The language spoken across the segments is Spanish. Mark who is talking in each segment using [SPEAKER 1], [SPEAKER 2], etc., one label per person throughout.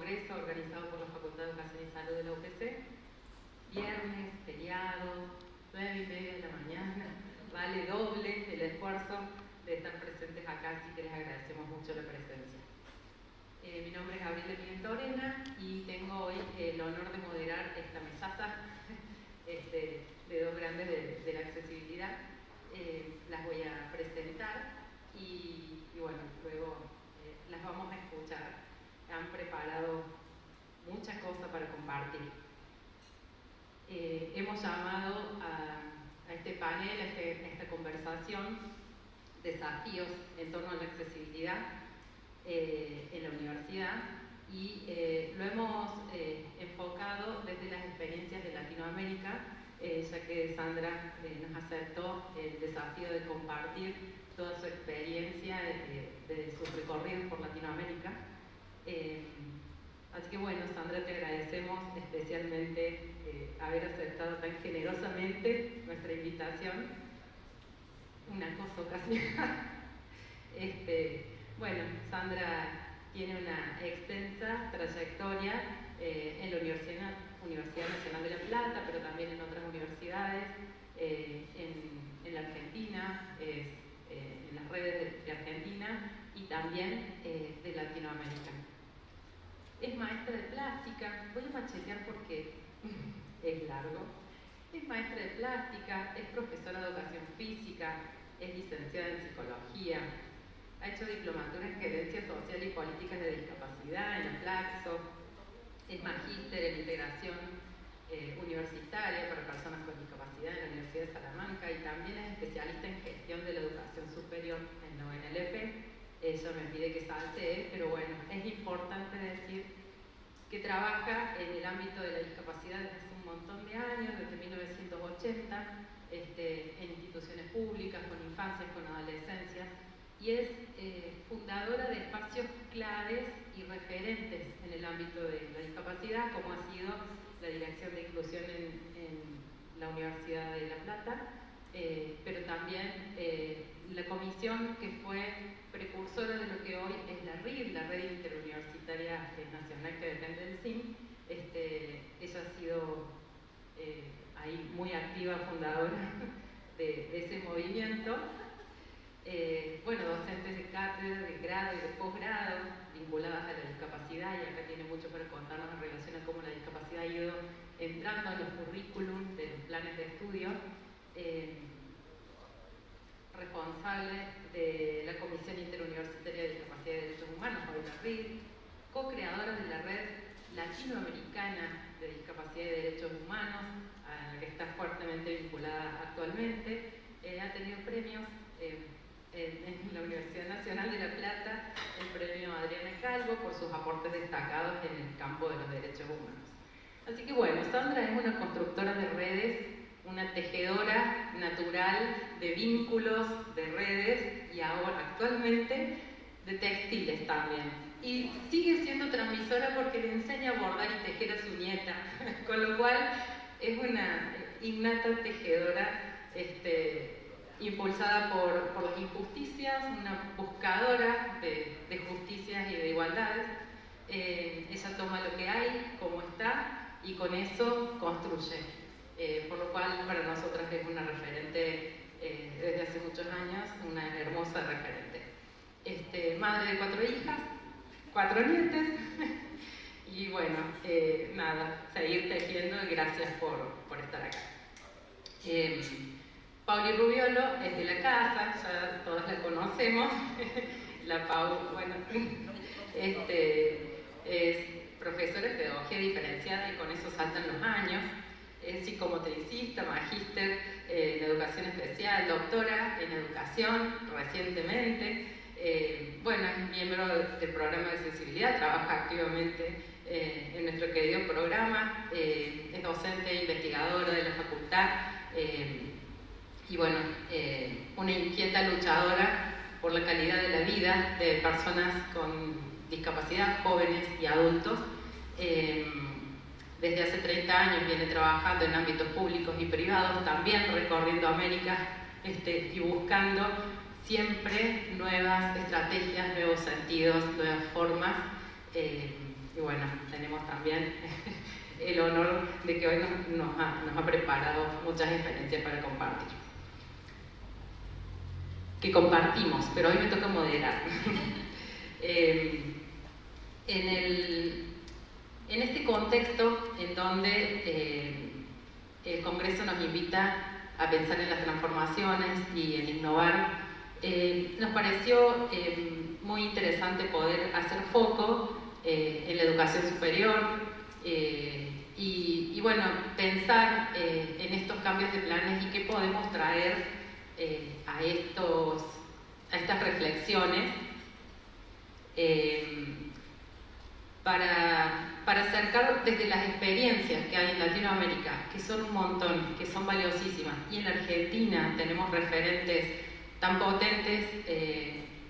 [SPEAKER 1] congreso organizado por la Facultad de Educación y Salud de la UPC. Viernes, feriado, 9:30 de la mañana, vale doble el esfuerzo de estar presentes acá, así que les agradecemos mucho la presencia. Mi nombre es Gabriela Pimentorena y tengo hoy el honor de moderar esta mesaza de dos grandes de la accesibilidad. Las voy a presentar y bueno, luego las vamos a escuchar. Han preparado muchas cosas para compartir. Hemos llamado a este panel, a esta conversación, desafíos en torno a la accesibilidad en la universidad, y lo hemos enfocado desde las experiencias de Latinoamérica, ya que Sandra nos aceptó el desafío de compartir toda su experiencia de sus recorridos por Latinoamérica. Así que bueno, Sandra, te agradecemos especialmente haber aceptado tan generosamente nuestra invitación. Una cosa ocasional. Bueno, Sandra tiene una extensa trayectoria en la Universidad Nacional de La Plata, pero también en otras universidades, en la Argentina, en las redes de Argentina y también de Latinoamérica. Es maestra de plástica, voy a machetear porque es largo. Es maestra de plástica, es profesora de educación física, es licenciada en psicología, ha hecho diplomatura en gerencia social y políticas de discapacidad en la Flaxo, es magíster en integración universitaria para personas con discapacidad en la Universidad de Salamanca y también es especialista en gestión de la educación superior en la UNLP. Ella me pide que salte, pero bueno, es importante decir que trabaja en el ámbito de la discapacidad desde hace un montón de años, desde 1980, en instituciones públicas, con infancias, con adolescencias, y es fundadora de espacios claves y referentes en el ámbito de la discapacidad, como ha sido la Dirección de Inclusión en la Universidad de La Plata, pero también la comisión que fue precursora de lo que hoy es la RID, la Red Interuniversitaria Nacional que depende del CIN. Ella ha sido ahí muy activa, fundadora de ese movimiento. Bueno, docentes de cátedra, de grado y de posgrado vinculadas a la discapacidad, y acá tiene mucho para contarnos en relación a cómo la discapacidad ha ido entrando en los currículums de los planes de estudio. Responsable de la Comisión Interuniversitaria de Discapacidad y Derechos Humanos, hoy la RID, co-creadora de la Red Latinoamericana de Discapacidad y Derechos Humanos, a la que está fuertemente vinculada actualmente. Ha tenido premios en la Universidad Nacional de La Plata, el premio Adriana Calvo por sus aportes destacados en el campo de los derechos humanos. Así que bueno, Sandra es una constructora de redes, una tejedora natural de vínculos, de redes, y ahora actualmente de textiles también. Y sigue siendo transmisora porque le enseña a bordar y tejer a su nieta, con lo cual es una innata tejedora impulsada por las injusticias, una buscadora de justicias y de igualdades. Ella toma lo que hay, como está, y con eso construye. Por lo cual para nosotras es una referente desde hace muchos años, una hermosa referente. Madre de 4 hijas, 4 nietes, y bueno, nada, seguir tejiendo, y gracias por estar acá. Pauli Rubiolo es de la casa, ya todos la conocemos. La Pau, bueno, es profesora de pedagogía diferenciada y con eso saltan los años. Es psicomotricista, magíster en educación especial, doctora en educación recientemente. Bueno, es miembro del programa de accesibilidad, trabaja activamente en nuestro querido programa, es docente e investigadora de la facultad, y bueno, una inquieta luchadora por la calidad de la vida de personas con discapacidad, jóvenes y adultos. Desde hace 30 años viene trabajando en ámbitos públicos y privados, también recorriendo América y buscando siempre nuevas estrategias, nuevos sentidos, nuevas formas y bueno, tenemos también el honor de que hoy nos ha preparado muchas experiencias para compartir. Que compartimos, pero hoy me toca moderar. En este contexto en donde el Congreso nos invita a pensar en las transformaciones y en innovar, nos pareció muy interesante poder hacer foco en la educación superior y bueno, pensar en estos cambios de planes y qué podemos traer a estas reflexiones para acercar desde las experiencias que hay en Latinoamérica, que son un montón, que son valiosísimas, y en la Argentina tenemos referentes tan potentes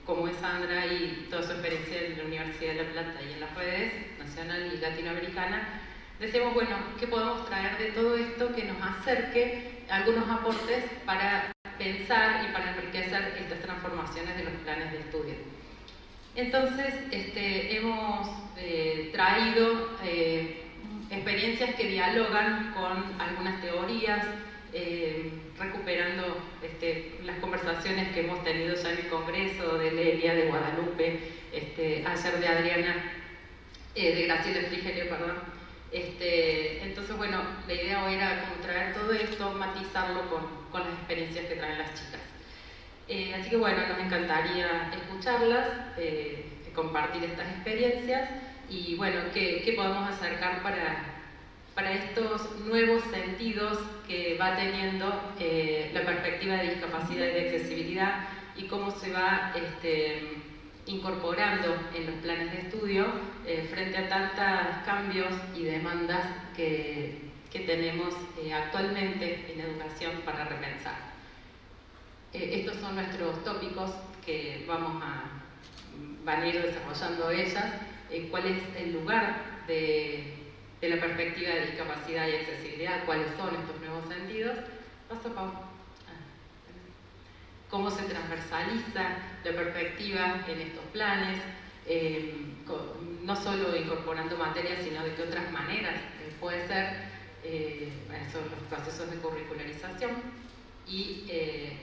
[SPEAKER 1] como es Sandra y toda su experiencia en la Universidad de La Plata y en las redes nacional y latinoamericana. Decimos, bueno, ¿qué podemos traer de todo esto que nos acerque algunos aportes para pensar y para enriquecer estas transformaciones de los planes de estudio? Entonces, hemos traído experiencias que dialogan con algunas teorías, recuperando las conversaciones que hemos tenido ya en el Congreso, de Lelia, de Guadalupe, ayer de Adriana, de Graciela Frigerio, perdón. Entonces, bueno, la idea hoy era como traer todo esto, matizarlo con las experiencias que traen las chicas. Así que bueno, nos encantaría escucharlas, compartir estas experiencias y bueno, qué podemos acercar para estos nuevos sentidos que va teniendo la perspectiva de discapacidad y de accesibilidad y cómo se va incorporando en los planes de estudio frente a tantos cambios y demandas que tenemos actualmente en educación para repensar. Estos son nuestros tópicos que van a ir desarrollando ellas. ¿Cuál es el lugar de la perspectiva de discapacidad y accesibilidad? ¿Cuáles son estos nuevos sentidos? Paso, Pau. ¿Cómo se transversaliza la perspectiva en estos planes? No solo incorporando materias, sino de qué otras maneras puede ser. Son los procesos de curricularización. Y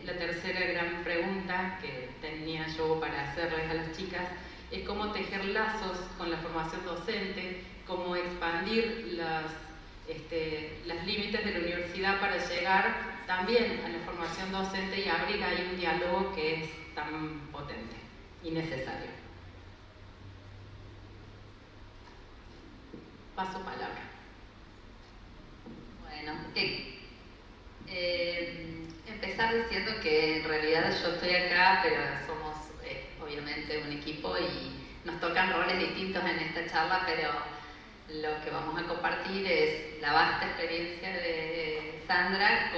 [SPEAKER 1] la tercera gran pregunta que tenía yo para hacerles a las chicas es cómo tejer lazos con la formación docente, cómo expandir los límites de la universidad para llegar también a la formación docente y abrir ahí un diálogo que es tan potente y necesario. Paso palabra.
[SPEAKER 2] Bueno, empezar diciendo que en realidad yo estoy acá, pero somos obviamente un equipo y nos tocan roles distintos en esta charla, pero lo que vamos a compartir es la vasta experiencia de Sandra,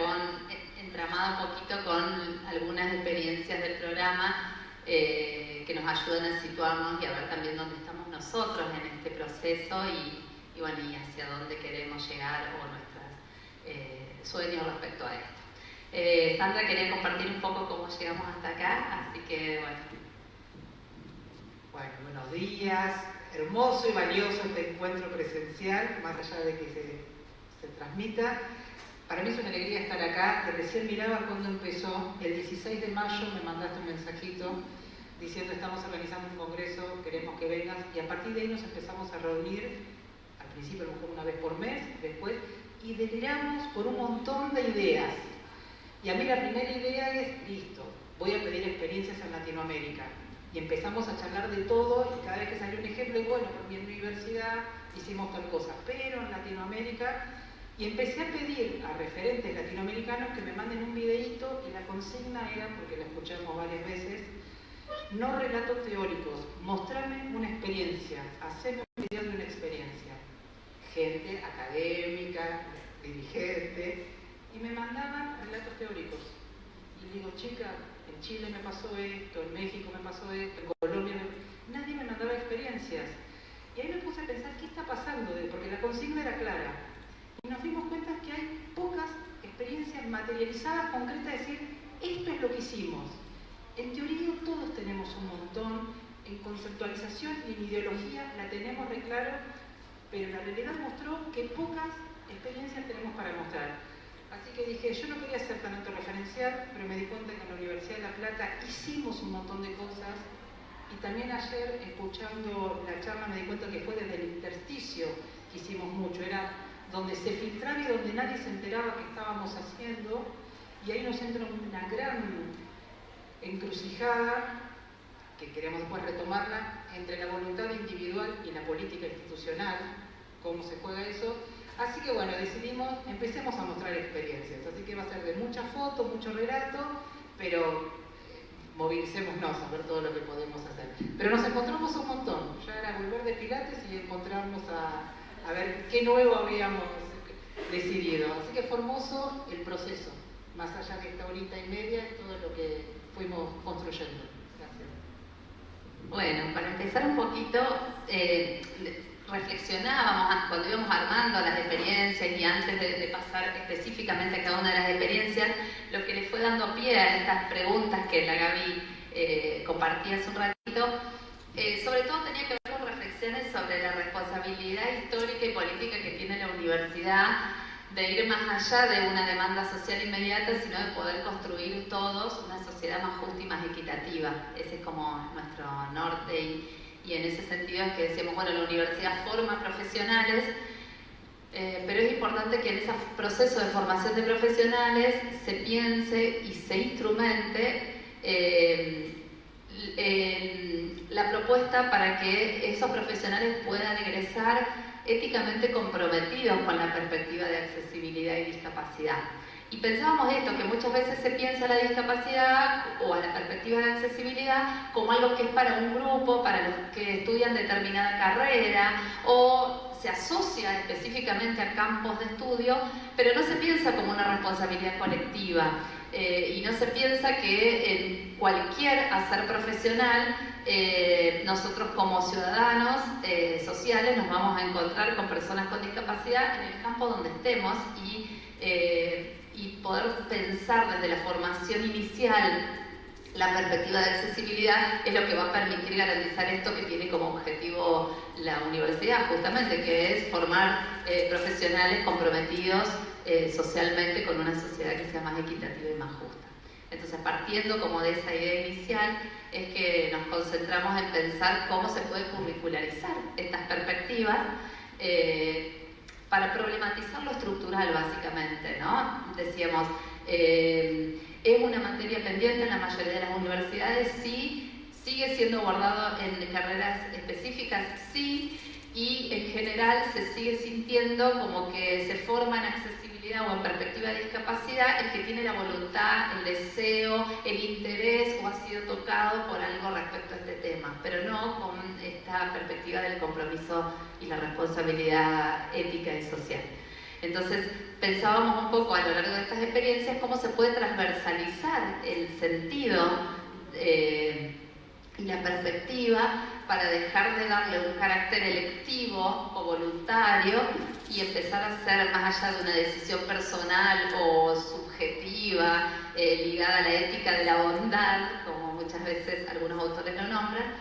[SPEAKER 2] entramada un poquito con algunas experiencias del programa que nos ayudan a situarnos y a ver también dónde estamos nosotros en este proceso y bueno, y hacia dónde queremos llegar o nuestros sueños respecto a esto. Sandra quería compartir un poco cómo llegamos hasta acá, así que bueno.
[SPEAKER 3] Bueno, buenos días. Hermoso y valioso este encuentro presencial, más allá de que se transmita. Para mí es una alegría estar acá. Recién miraba cuando empezó. El 16 de mayo me mandaste un mensajito diciendo estamos organizando un congreso, queremos que vengas. Y a partir de ahí nos empezamos a reunir, al principio a lo mejor una vez por mes, después, y deliramos por un montón de ideas. Y a mí la primera idea es, listo, voy a pedir experiencias en Latinoamérica. Y empezamos a charlar de todo y cada vez que salió un ejemplo, y bueno, por mi universidad hicimos tal cosa, pero en Latinoamérica, y empecé a pedir a referentes latinoamericanos que me manden un videíto y la consigna era, porque la escuchamos varias veces, no relatos teóricos, mostrarme una experiencia, hacerme un video de una experiencia. Gente académica, dirigente, y me mandaban relatos teóricos. Y digo, chica, en Chile me pasó esto, en México me pasó esto, en Colombia nadie me mandaba experiencias. Y ahí me puse a pensar, ¿qué está pasando? Porque la consigna era clara. Y nos dimos cuenta que hay pocas experiencias materializadas, concretas, de decir, esto es lo que hicimos. En teoría todos tenemos un montón, en conceptualización y en ideología la tenemos re claro, pero la realidad mostró que pocas experiencias tenemos para mostrar. Así que dije, yo no quería ser tan autorreferencial, pero me di cuenta que en la Universidad de La Plata hicimos un montón de cosas. Y también ayer, escuchando la charla, me di cuenta que fue desde el intersticio que hicimos mucho. Era donde se filtraba y donde nadie se enteraba que estábamos haciendo. Y ahí nos entra una gran encrucijada, que queremos después retomarla, entre la voluntad individual y la política institucional, cómo se juega eso. Así que bueno, decidimos, empecemos a mostrar experiencias. Así que va a ser de muchas fotos, mucho relato, pero movilicémonos a ver todo lo que podemos hacer. Pero nos encontramos un montón. Ya era volver de Pilates y encontrarnos a ver qué nuevo habíamos decidido. Así que fue hermoso el proceso, más allá de esta horita y media, todo lo que fuimos construyendo. Gracias.
[SPEAKER 2] Bueno, para empezar un poquito, reflexionábamos cuando íbamos armando las experiencias y antes de pasar específicamente a cada una de las experiencias, lo que le fue dando pie a estas preguntas que la Gaby compartía hace un ratito, sobre todo tenía que ver con reflexiones sobre la responsabilidad histórica y política que tiene la universidad de ir más allá de una demanda social inmediata, sino de poder construir todos una sociedad más justa y más equitativa. Ese es como nuestro norte y en ese sentido es que decíamos, bueno, la universidad forma profesionales, pero es importante que en ese proceso de formación de profesionales se piense y se instrumente la propuesta para que esos profesionales puedan egresar éticamente comprometidos con la perspectiva de accesibilidad y discapacidad. Y pensábamos esto, que muchas veces se piensa la discapacidad o a la perspectiva de accesibilidad como algo que es para un grupo, para los que estudian determinada carrera, o se asocia específicamente a campos de estudio, pero no se piensa como una responsabilidad colectiva. Y no se piensa que en cualquier hacer profesional nosotros como ciudadanos sociales nos vamos a encontrar con personas con discapacidad en el campo donde estemos y poder pensar desde la formación inicial la perspectiva de accesibilidad es lo que va a permitir garantizar esto que tiene como objetivo la universidad, justamente, que es formar profesionales comprometidos socialmente con una sociedad que sea más equitativa y más justa. Entonces, partiendo como de esa idea inicial, es que nos concentramos en pensar cómo se puede curricularizar estas perspectivas para problematizar lo estructural, básicamente, ¿no? Decíamos, es una materia pendiente en la mayoría de las universidades, sí, sigue siendo abordado en carreras específicas, sí, y en general se sigue sintiendo como que se forma en accesibilidad o en perspectiva de discapacidad el que tiene la voluntad, el deseo, el interés o ha sido tocado por algo respecto a este tema, pero no con esta perspectiva del compromiso y la responsabilidad ética y social. Entonces pensábamos un poco a lo largo de estas experiencias cómo se puede transversalizar el sentido y la perspectiva para dejar de darle un carácter electivo o voluntario y empezar a ser más allá de una decisión personal o subjetiva ligada a la ética de la bondad, como muchas veces algunos autores lo nombran,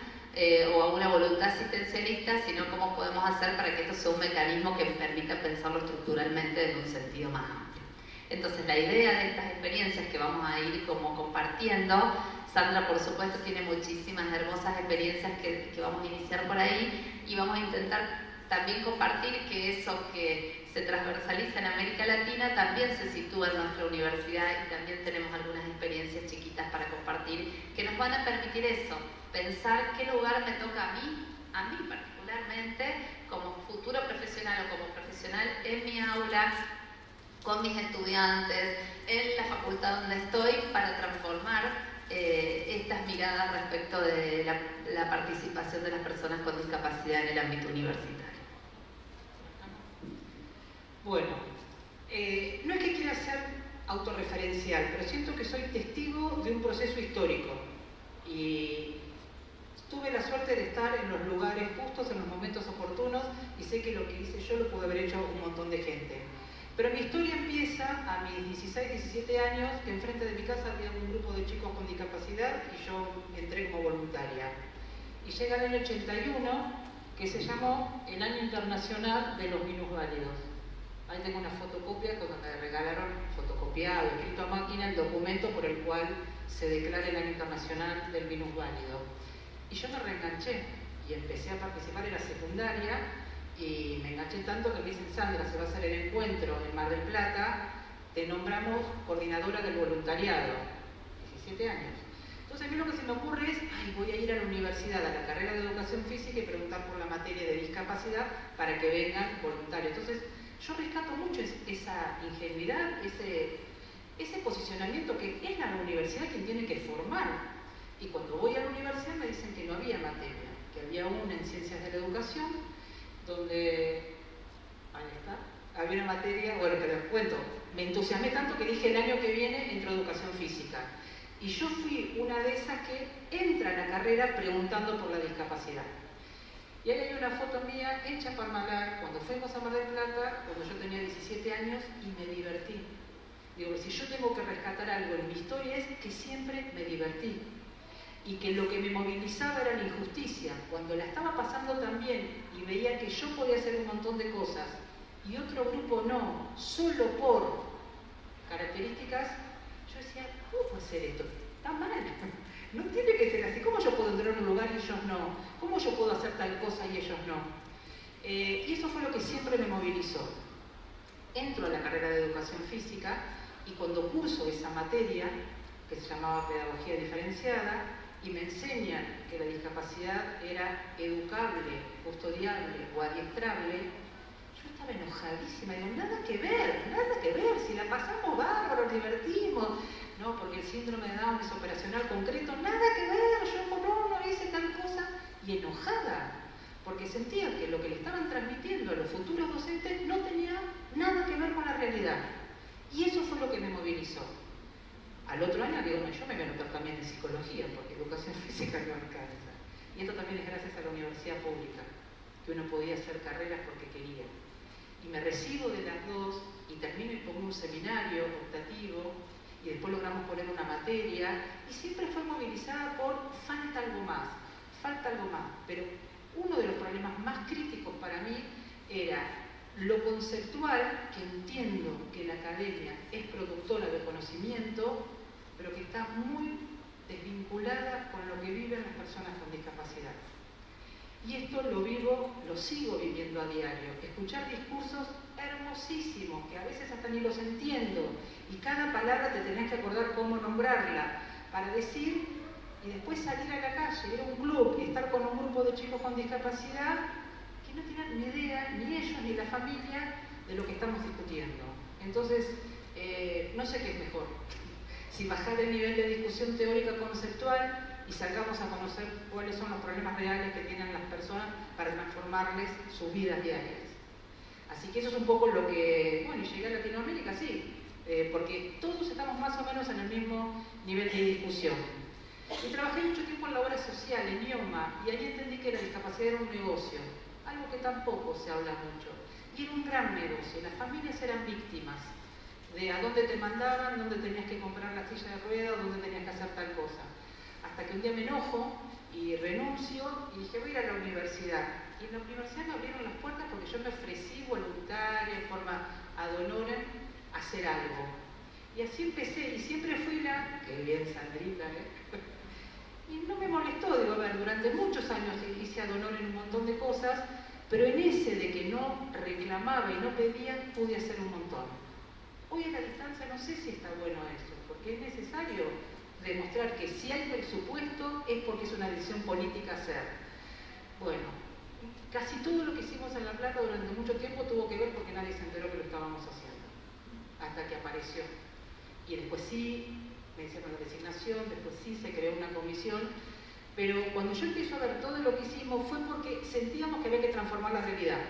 [SPEAKER 2] o a una voluntad asistencialista, sino cómo podemos hacer para que esto sea un mecanismo que permita pensarlo estructuralmente en un sentido más amplio. Entonces, la idea de estas experiencias que vamos a ir como compartiendo, Sandra, por supuesto, tiene muchísimas hermosas experiencias que vamos a iniciar por ahí y vamos a intentar también compartir que eso que se transversaliza en América Latina también se sitúa en nuestra universidad y también tenemos algunas experiencias chiquitas para compartir que nos van a permitir eso, pensar qué lugar me toca a mí particularmente, como futuro profesional o como profesional en mi aula, con mis estudiantes, en la facultad donde estoy, para transformar estas miradas respecto de la participación de las personas con discapacidad en el ámbito universitario.
[SPEAKER 3] Bueno, no es que quiera ser autorreferencial, pero siento que soy testigo de un proceso histórico y tuve la suerte de estar en los lugares justos, en los momentos oportunos, y sé que lo que hice yo lo pudo haber hecho un montón de gente. Pero mi historia empieza a mis 16, 17 años, que enfrente de mi casa había un grupo de chicos con discapacidad y yo entré como voluntaria. y llega el año 81, que se llamó el Año Internacional de los Minusválidos. Ahí tengo una fotocopia cuando me regalaron, fotocopiado, escrito a máquina, el documento por el cual se declara el Año Internacional del Minusválido. Y yo me reenganché y empecé a participar en la secundaria y me enganché tanto que me dicen: Sandra, se va a hacer el encuentro en Mar del Plata, te nombramos coordinadora del voluntariado. 17 años. Entonces a mí lo que se me ocurre es: voy a ir a la universidad, a la carrera de educación física y preguntar por la materia de discapacidad para que vengan voluntarios. Entonces yo rescato mucho esa ingenuidad, ese posicionamiento que es la universidad quien tiene que formar. Y cuando voy a la universidad me dicen que no había materia, que había una en Ciencias de la Educación, donde, ahí está, había una materia, bueno, que les cuento, me entusiasmé tanto que dije: el año que viene entro a Educación Física. Y yo fui una de esas que entra a la carrera preguntando por la discapacidad. Y ahí hay una foto mía en Chapadmalal, cuando fuimos a Mar del Plata, cuando yo tenía 17 años, y me divertí. Digo, si yo tengo que rescatar algo en mi historia es que siempre me divertí. Y que lo que me movilizaba era la injusticia. Cuando la estaba pasando tan bien y veía que yo podía hacer un montón de cosas y otro grupo no, solo por características, yo decía: ¿cómo puedo hacer esto? Está mal. No tiene que ser así. ¿Cómo yo puedo entrar en un lugar y ellos no? ¿Cómo yo puedo hacer tal cosa y ellos no? Y eso fue lo que siempre me movilizó. Entro a la carrera de Educación Física y cuando curso esa materia, que se llamaba Pedagogía Diferenciada, y me enseñan que la discapacidad era educable, custodiable o adiestrable, yo estaba enojadísima. Digo: nada que ver, si la pasamos bárbaro, nos divertimos. No, porque el síndrome de Down es operacional concreto, nada que ver, yo no hice tal cosa. Y enojada, porque sentía que lo que le estaban transmitiendo a los futuros docentes no tenía nada que ver con la realidad. Y eso fue lo que me movilizó. Al otro año digo: no, yo me voy a anotar también en psicología, porque educación física no alcanza. Y esto también es gracias a la universidad pública, que uno podía hacer carreras porque quería. Y me recibo de las dos y termino y pongo un seminario optativo y después logramos poner una materia y siempre fue movilizada por falta algo más. Pero uno de los problemas más críticos para mí era lo conceptual, que entiendo que la academia es productora de conocimiento, pero que está muy desvinculada con lo que viven las personas con discapacidad. Y esto lo sigo viviendo a diario. Escuchar discursos hermosísimos, que a veces hasta ni los entiendo, y cada palabra te tenés que acordar cómo nombrarla, para decir, y después salir a la calle, ir a un club, y estar con un grupo de chicos con discapacidad, que no tienen ni idea, ni ellos ni la familia, de lo que estamos discutiendo. Entonces, no sé qué es mejor. Si bajar el nivel de discusión teórica conceptual y salgamos a conocer cuáles son los problemas reales que tienen las personas para transformarles sus vidas diarias. Así que eso es un poco lo que, bueno, y llegué a Latinoamérica, sí, porque todos estamos más o menos en el mismo nivel de discusión. Y trabajé mucho tiempo en la obra social, en IOMA, y ahí entendí que la discapacidad era un negocio, algo que tampoco se habla mucho. Y era un gran negocio, las familias eran víctimas de a dónde te mandaban, dónde tenías que comprar la silla de ruedas, dónde tenías que hacer tal cosa. Hasta que un día me enojo y renuncio y dije: voy a ir a la universidad. Y en la universidad me abrieron las puertas porque yo me ofrecí voluntaria, en forma ad honorem, a hacer algo. Y así empecé, y siempre fui la... ¡Qué bien, Sandrita! Y no me molestó, digo, a ver, durante muchos años hice ad honorem un montón de cosas, pero en ese de que no reclamaba y no pedía, pude hacer un montón. Hoy a la distancia no sé si está bueno eso, porque es necesario demostrar que si hay presupuesto es porque es una decisión política hacer. Bueno, casi todo lo que hicimos en La Plata durante mucho tiempo tuvo que ver porque nadie se enteró que lo estábamos haciendo, hasta que apareció. Y después sí, me hicieron la designación, después sí se creó una comisión, pero cuando yo empiezo a ver todo lo que hicimos fue porque sentíamos que había que transformar la realidad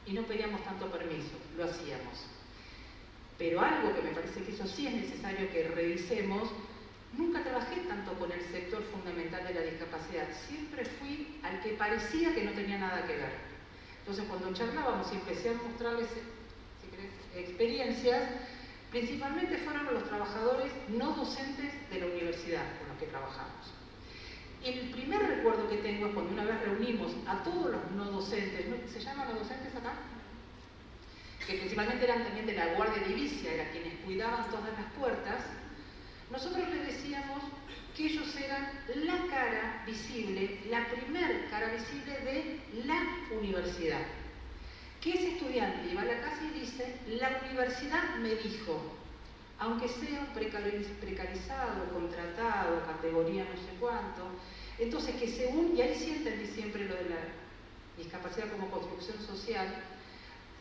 [SPEAKER 3] y no pedíamos tanto permiso, lo hacíamos. Pero algo que me parece que eso sí es necesario que revisemos: nunca trabajé tanto con el sector fundamental de la discapacidad, siempre fui al que parecía que no tenía nada que ver. Entonces cuando charlábamos y empecé a mostrarles, si querés, experiencias, principalmente fueron los trabajadores no docentes de la universidad con los que trabajamos. El primer recuerdo que tengo es cuando una vez reunimos a todos los no docentes, ¿se llaman no docentes acá? Que principalmente eran también de la Guardia Edilicia, eran quienes cuidaban todas las puertas. Nosotros les decíamos que ellos eran la cara visible, la primer cara visible de la universidad. Que ese estudiante iba a la casa y dice, la universidad me dijo, aunque sea un precarizado, contratado, categoría no sé cuánto, entonces que según, y ahí sí entendí siempre lo de la discapacidad como construcción social,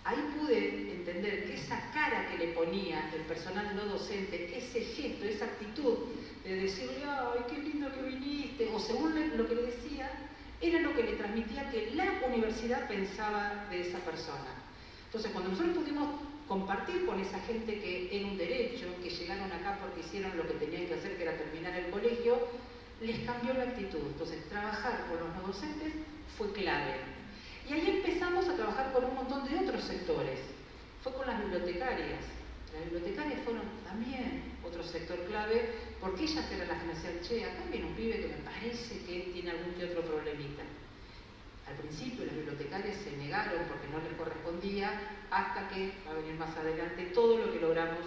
[SPEAKER 3] ahí pude entender que esa cara que le ponía el personal no docente, ese gesto, esa actitud de decirle, ay, qué lindo que viniste, o según lo que le decía, era lo que le transmitía que la universidad pensaba de esa persona. Entonces, cuando nosotros pudimos compartir con esa gente que era un derecho, que llegaron acá porque hicieron lo que tenían que hacer, que era terminar el colegio, les cambió la actitud. Entonces, trabajar con los no docentes fue clave. Y ahí empezamos a trabajar con un montón de otros sectores. Fue con las bibliotecarias. Las bibliotecarias fueron también otro sector clave, porque ellas eran las que me decían, che, acá viene un pibe que me parece que tiene algún que otro problemita. Al principio las bibliotecarias se negaron porque no les correspondía, hasta que, va a venir más adelante, todo lo que logramos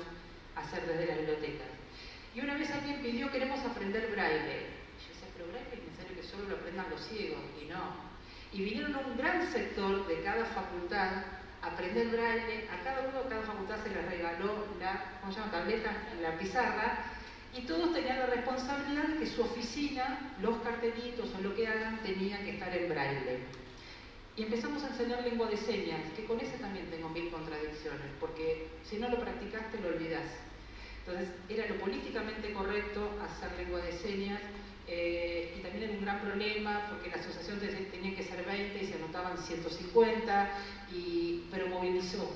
[SPEAKER 3] hacer desde las bibliotecas. Y una vez alguien pidió, queremos aprender braille. Y yo decía, pero braille es necesario que solo lo aprendan los ciegos, y no. Y vinieron un gran sector de cada facultad a aprender braille, a cada uno de cada facultad se les regaló la, ¿cómo se llama?, tableta, la pizarra, y todos tenían la responsabilidad que su oficina, los cartelitos o lo que hagan, tenían que estar en braille. Y empezamos a enseñar lengua de señas, que con ese también tengo mil contradicciones, porque si no lo practicaste lo olvidás. Entonces era lo políticamente correcto hacer lengua de señas, y también era un gran problema porque la asociación tenía que ser 20 y se anotaban 150, pero movilizó,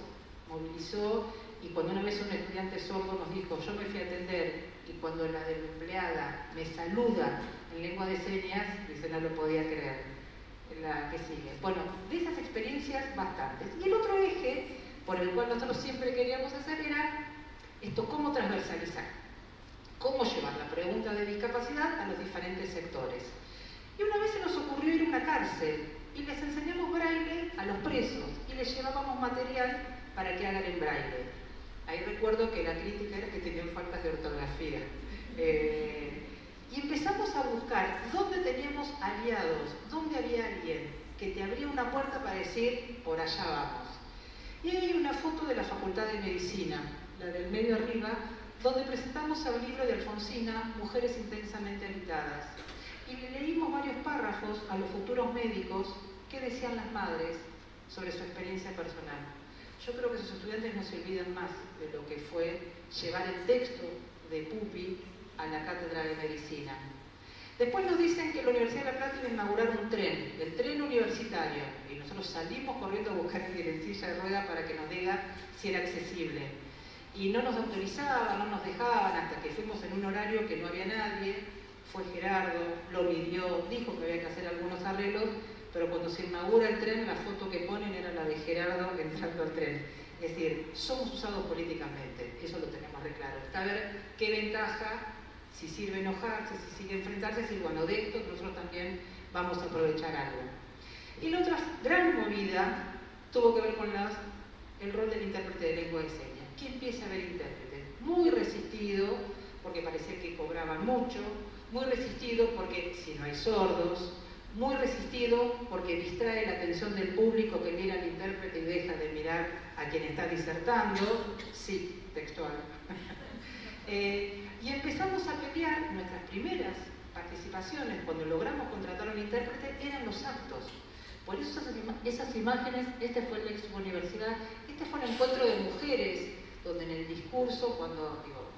[SPEAKER 3] y cuando una vez un estudiante sordo nos dijo, yo me fui a atender, y cuando la empleada me saluda en lengua de señas, dice, no lo podía creer, la que sigue. Bueno, de esas experiencias bastantes. Y el otro eje, por el cual nosotros siempre queríamos hacer, era esto, cómo transversalizar, cómo llevar la pregunta de discapacidad a los diferentes sectores. Y una vez se nos ocurrió ir a una cárcel y les enseñamos braille a los presos y les llevábamos material para que hagan en braille. Ahí recuerdo que la crítica era que tenían faltas de ortografía. Y empezamos a buscar dónde teníamos aliados, dónde había alguien que te abría una puerta para decir, por allá vamos. Y ahí hay una foto de la Facultad de Medicina, la del medio arriba, donde presentamos el libro de Alfonsina, Mujeres intensamente habitadas. Y le leímos varios párrafos a los futuros médicos que decían las madres sobre su experiencia personal. Yo creo que sus estudiantes no se olvidan más de lo que fue llevar el texto de Pupi a la Cátedra de Medicina. Después nos dicen que la Universidad de La Plata iba a inaugurar un tren, el tren universitario, y nosotros salimos corriendo a buscar el en silla de rueda para que nos diga si era accesible. Y no nos autorizaban, no nos dejaban, hasta que fuimos en un horario que no había nadie. Fue Gerardo, lo midió, dijo que había que hacer algunos arreglos, pero cuando se inaugura el tren, la foto que ponen era la de Gerardo entrando al tren. Es decir, somos usados políticamente, eso lo tenemos re claro. Está a ver qué ventaja, si sirve enojarse, si sirve enfrentarse, si bueno, de esto nosotros también vamos a aprovechar algo. Y la otra gran movida tuvo que ver con el rol del intérprete de lengua de señas. ¿Quién empieza a ver intérprete? Muy resistido, porque parecía que cobraban mucho, muy resistido porque si no hay sordos, muy resistido porque distrae la atención del público que mira al intérprete y deja de mirar a quien está disertando, sí, textual. Y empezamos a pelear, nuestras primeras participaciones, cuando logramos contratar a un intérprete, eran los actos. Por eso esas imágenes, este fue el Expo Universidad, este fue el encuentro de mujeres, donde en el discurso,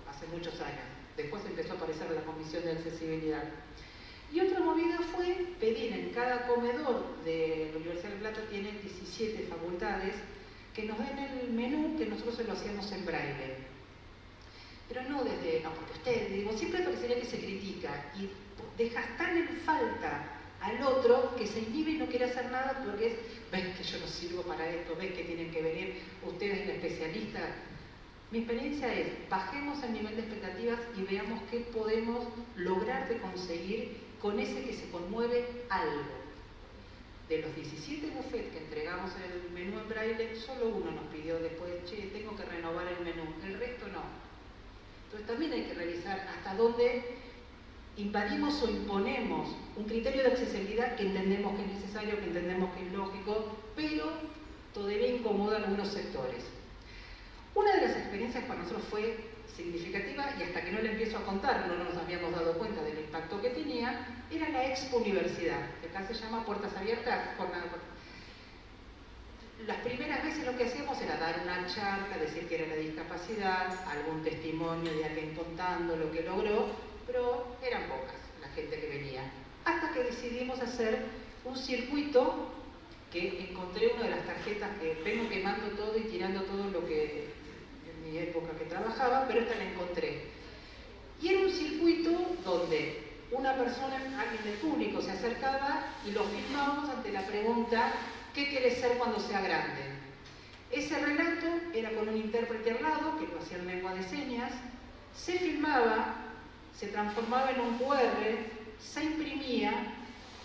[SPEAKER 3] hace muchos años, después empezó a aparecer la Comisión de Accesibilidad. Y otra movida fue pedir en cada comedor de la Universidad de La Plata, tiene 17 facultades, que nos den el menú, que nosotros se lo hacíamos en braille. Pero no porque usted, siempre parecería que se critica y dejas tan en falta al otro que se inhibe y no quiere hacer nada porque ves que yo no sirvo para esto, ves que tienen que venir ustedes la especialista. Mi experiencia es, bajemos el nivel de expectativas y veamos qué podemos lograr de conseguir con ese que se conmueve algo. De los 17 buffets que entregamos en el menú en braille, solo uno nos pidió después, che, tengo que renovar el menú, el resto no. Entonces también hay que revisar hasta dónde invadimos o imponemos un criterio de accesibilidad que entendemos que es necesario, que entendemos que es lógico, pero todavía incomoda a algunos sectores. Una de las experiencias para nosotros fue significativa, y hasta que no le empiezo a contar no nos habíamos dado cuenta del impacto que tenía, era la Expo Universidad, que acá se llama Puertas Abiertas, jornada. Las primeras veces lo que hacíamos era dar una charla, decir que era la discapacidad, algún testimonio de alguien contando lo que logró, pero eran pocas la gente que venía. Hasta que decidimos hacer un circuito, que encontré una de las tarjetas que vengo quemando todo y tirando todo lo que en mi época que trabajaba, pero esta la encontré. Y era un circuito donde una persona, alguien del público, se acercaba y lo filmábamos ante la pregunta: ¿qué querés ser cuando sea grande? Ese relato era con un intérprete al lado, que lo hacía en lengua de señas, se filmaba, se transformaba en un QR, se imprimía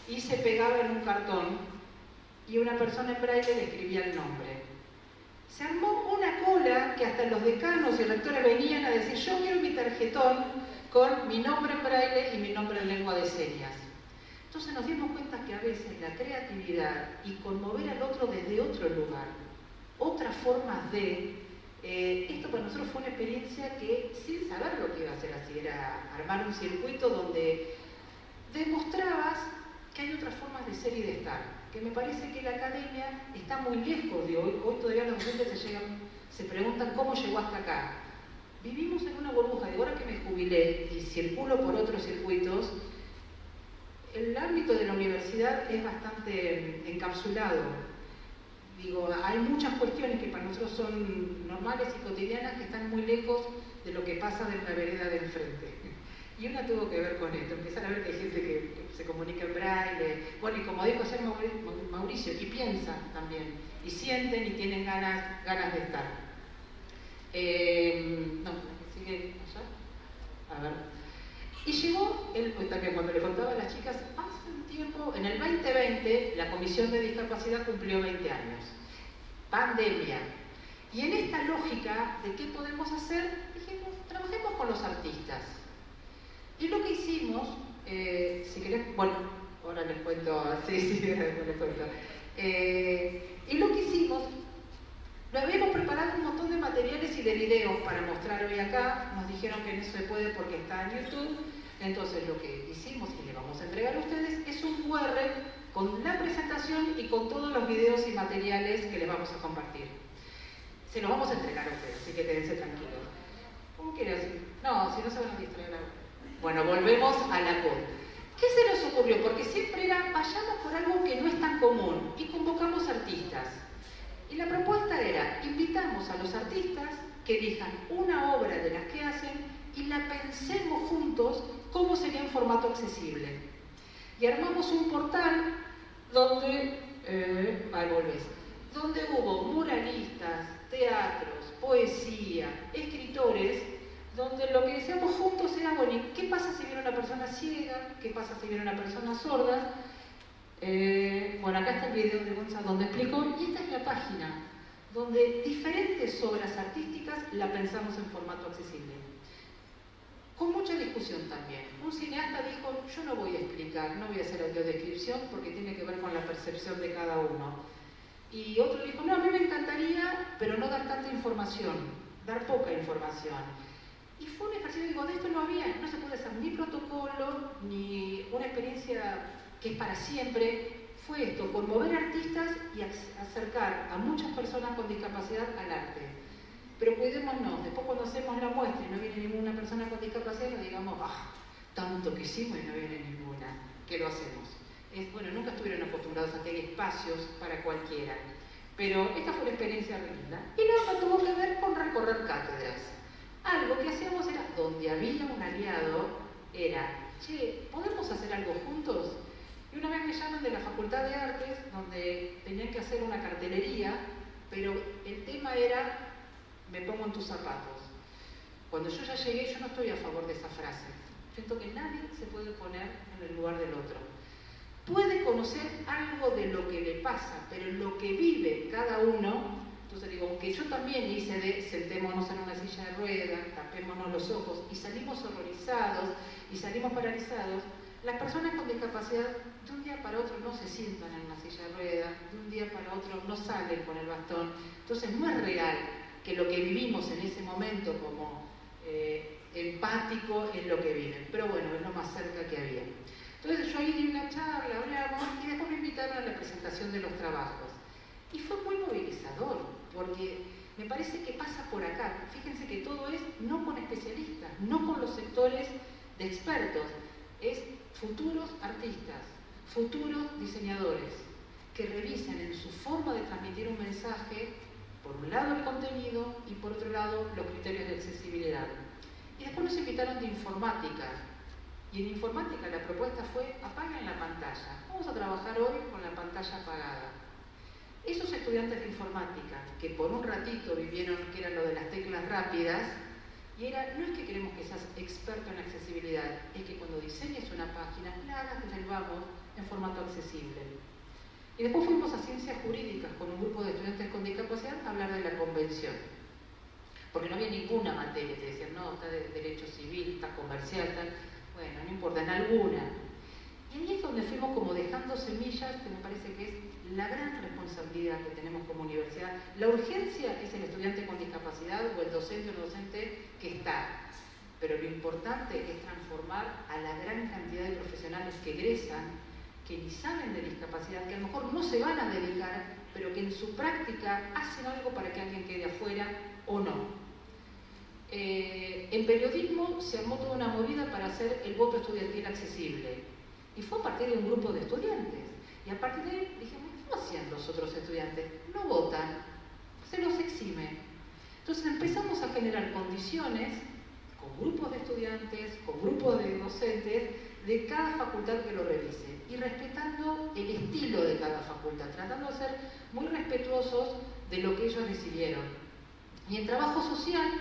[SPEAKER 3] y se pegaba en un cartón, y una persona en braille le escribía el nombre. Se armó una cola que hasta los decanos y rectores venían a decir: yo quiero mi tarjetón con mi nombre en braille y mi nombre en lengua de señas. Entonces nos dimos cuenta que a veces la creatividad y conmover al otro desde otro lugar, otras formas de... esto para nosotros fue una experiencia que, sin saber lo que iba a hacer así, era armar un circuito donde demostrabas que hay otras formas de ser y de estar. Que me parece que la academia está muy lejos de hoy. Hoy todavía los docentes se preguntan cómo llegó hasta acá. Vivimos en una burbuja, y ahora que me jubilé y circulo por otros circuitos, el ámbito de la universidad es bastante encapsulado. Digo, hay muchas cuestiones que para nosotros son normales y cotidianas que están muy lejos de lo que pasa en la vereda de enfrente. Y una tuvo que ver con esto, empezar a ver que hay gente que se comunica en braille, bueno, y como dijo ayer Mauricio, y piensan también, y sienten y tienen ganas de estar. No, sigue allá. A ver. Y llegó, también cuando le contaba a las chicas, hace un tiempo, en el 2020, la Comisión de Discapacidad cumplió 20 años. Pandemia. Y en esta lógica de qué podemos hacer, dijimos, trabajemos con los artistas. Y lo que hicimos, si querés, bueno, ahora les cuento, sí, después les cuento. Y lo que hicimos, lo habíamos preparado un montón de materiales y de videos para mostrar hoy acá. Nos dijeron que no se puede porque está en YouTube. Entonces lo que hicimos y le vamos a entregar a ustedes es un QR con la presentación y con todos los videos y materiales que les vamos a compartir. Se los vamos a entregar a ustedes, así que quédense tranquilos. ¿Cómo quieres? No, si no se van a distraer ahora. Bueno, volvemos a la CUD. ¿Qué se nos ocurrió? Porque siempre era, vayamos por algo que no es tan común, y convocamos artistas. Y la propuesta era, invitamos a los artistas que elijan una obra de las que hacen y la pensemos juntos cómo sería en formato accesible. Y armamos un portal donde, donde hubo muralistas, teatros, poesía, escritores, donde lo que decíamos juntos era, bueno, ¿y qué pasa si viene una persona ciega? ¿Qué pasa si viene una persona sorda? Bueno, acá está el video de Gonzalo donde explicó, y esta es la página, donde diferentes obras artísticas la pensamos en formato accesible. Con mucha discusión también. Un cineasta dijo, yo no voy a explicar, no voy a hacer audiodescripción porque tiene que ver con la percepción de cada uno. Y otro dijo, no, a mí me encantaría, pero no dar tanta información, dar poca información. Y fue un ejercicio, digo, de esto no había, no se puede hacer ni protocolo, ni una experiencia que es para siempre. Fue esto, conmover artistas y acercar a muchas personas con discapacidad al arte. Pero cuidémonos, después cuando hacemos la muestra y no viene ninguna persona con discapacidad, no digamos, tanto que hicimos y no viene ninguna, que lo hacemos. Bueno, nunca estuvieron acostumbrados a que hay espacios para cualquiera. Pero esta fue una experiencia linda. Y luego tuvo que ver con recorrer cátedras. Algo que hacíamos era, donde había un aliado, era, che, ¿podemos hacer algo juntos? Y una vez me llaman de la Facultad de Artes, donde tenían que hacer una cartelería, pero el tema era me pongo en tus zapatos. Cuando yo ya llegué, yo no estoy a favor de esa frase. Siento que nadie se puede poner en el lugar del otro. Puede conocer algo de lo que le pasa, pero lo que vive cada uno, entonces digo, aunque yo también hice de sentémonos en una silla de ruedas, tapémonos los ojos y salimos horrorizados y salimos paralizados, las personas con discapacidad de un día para otro no se sientan en una silla de ruedas, de un día para otro no salen con el bastón. Entonces no es real que lo que vivimos en ese momento como empático es lo que viven, pero bueno, es lo más cerca que había. Entonces yo ahí di una charla, hablamos y después me invitaron a la presentación de los trabajos. Y fue muy movilizador, porque me parece que pasa por acá. Fíjense que todo es no con especialistas, no con los sectores de expertos, es futuros artistas, futuros diseñadores, que revisen en su forma de transmitir un mensaje, por un lado el contenido y por otro lado los criterios de accesibilidad. Y después nos invitaron de informática. Y en informática la propuesta fue: apaguen la pantalla. Vamos a trabajar hoy con la pantalla apagada. Esos estudiantes de informática que por un ratito vivieron que era lo de las teclas rápidas, y era, no es que queremos que seas experto en accesibilidad, es que cuando diseñes una página la hagas desde el vamos en formato accesible. Y después fuimos a ciencias jurídicas con un grupo de estudiantes con discapacidad a hablar de la convención. Porque no había ninguna materia, te decían, no, está de derecho civil, está comercial, tal. Bueno, no importa, en alguna. Y ahí es donde fuimos como dejando semillas, que me parece que es la gran responsabilidad que tenemos como universidad. La urgencia es el estudiante con discapacidad o el docente o docente que está. Pero lo importante es transformar a la gran cantidad de profesionales que egresan, que ni saben de discapacidad, que a lo mejor no se van a dedicar, pero que en su práctica hacen algo para que alguien quede afuera o no. En periodismo se armó toda una movida para hacer el voto estudiantil accesible. Y fue a partir de un grupo de estudiantes. Y a partir de ahí dijimos, ¿qué hacían los otros estudiantes? No votan, se los exime. Entonces empezamos a generar condiciones con grupos de estudiantes, con grupos de docentes, de cada facultad que lo revise. Y respetando el estilo de cada facultad, tratando de ser muy respetuosos de lo que ellos decidieron. Y en trabajo social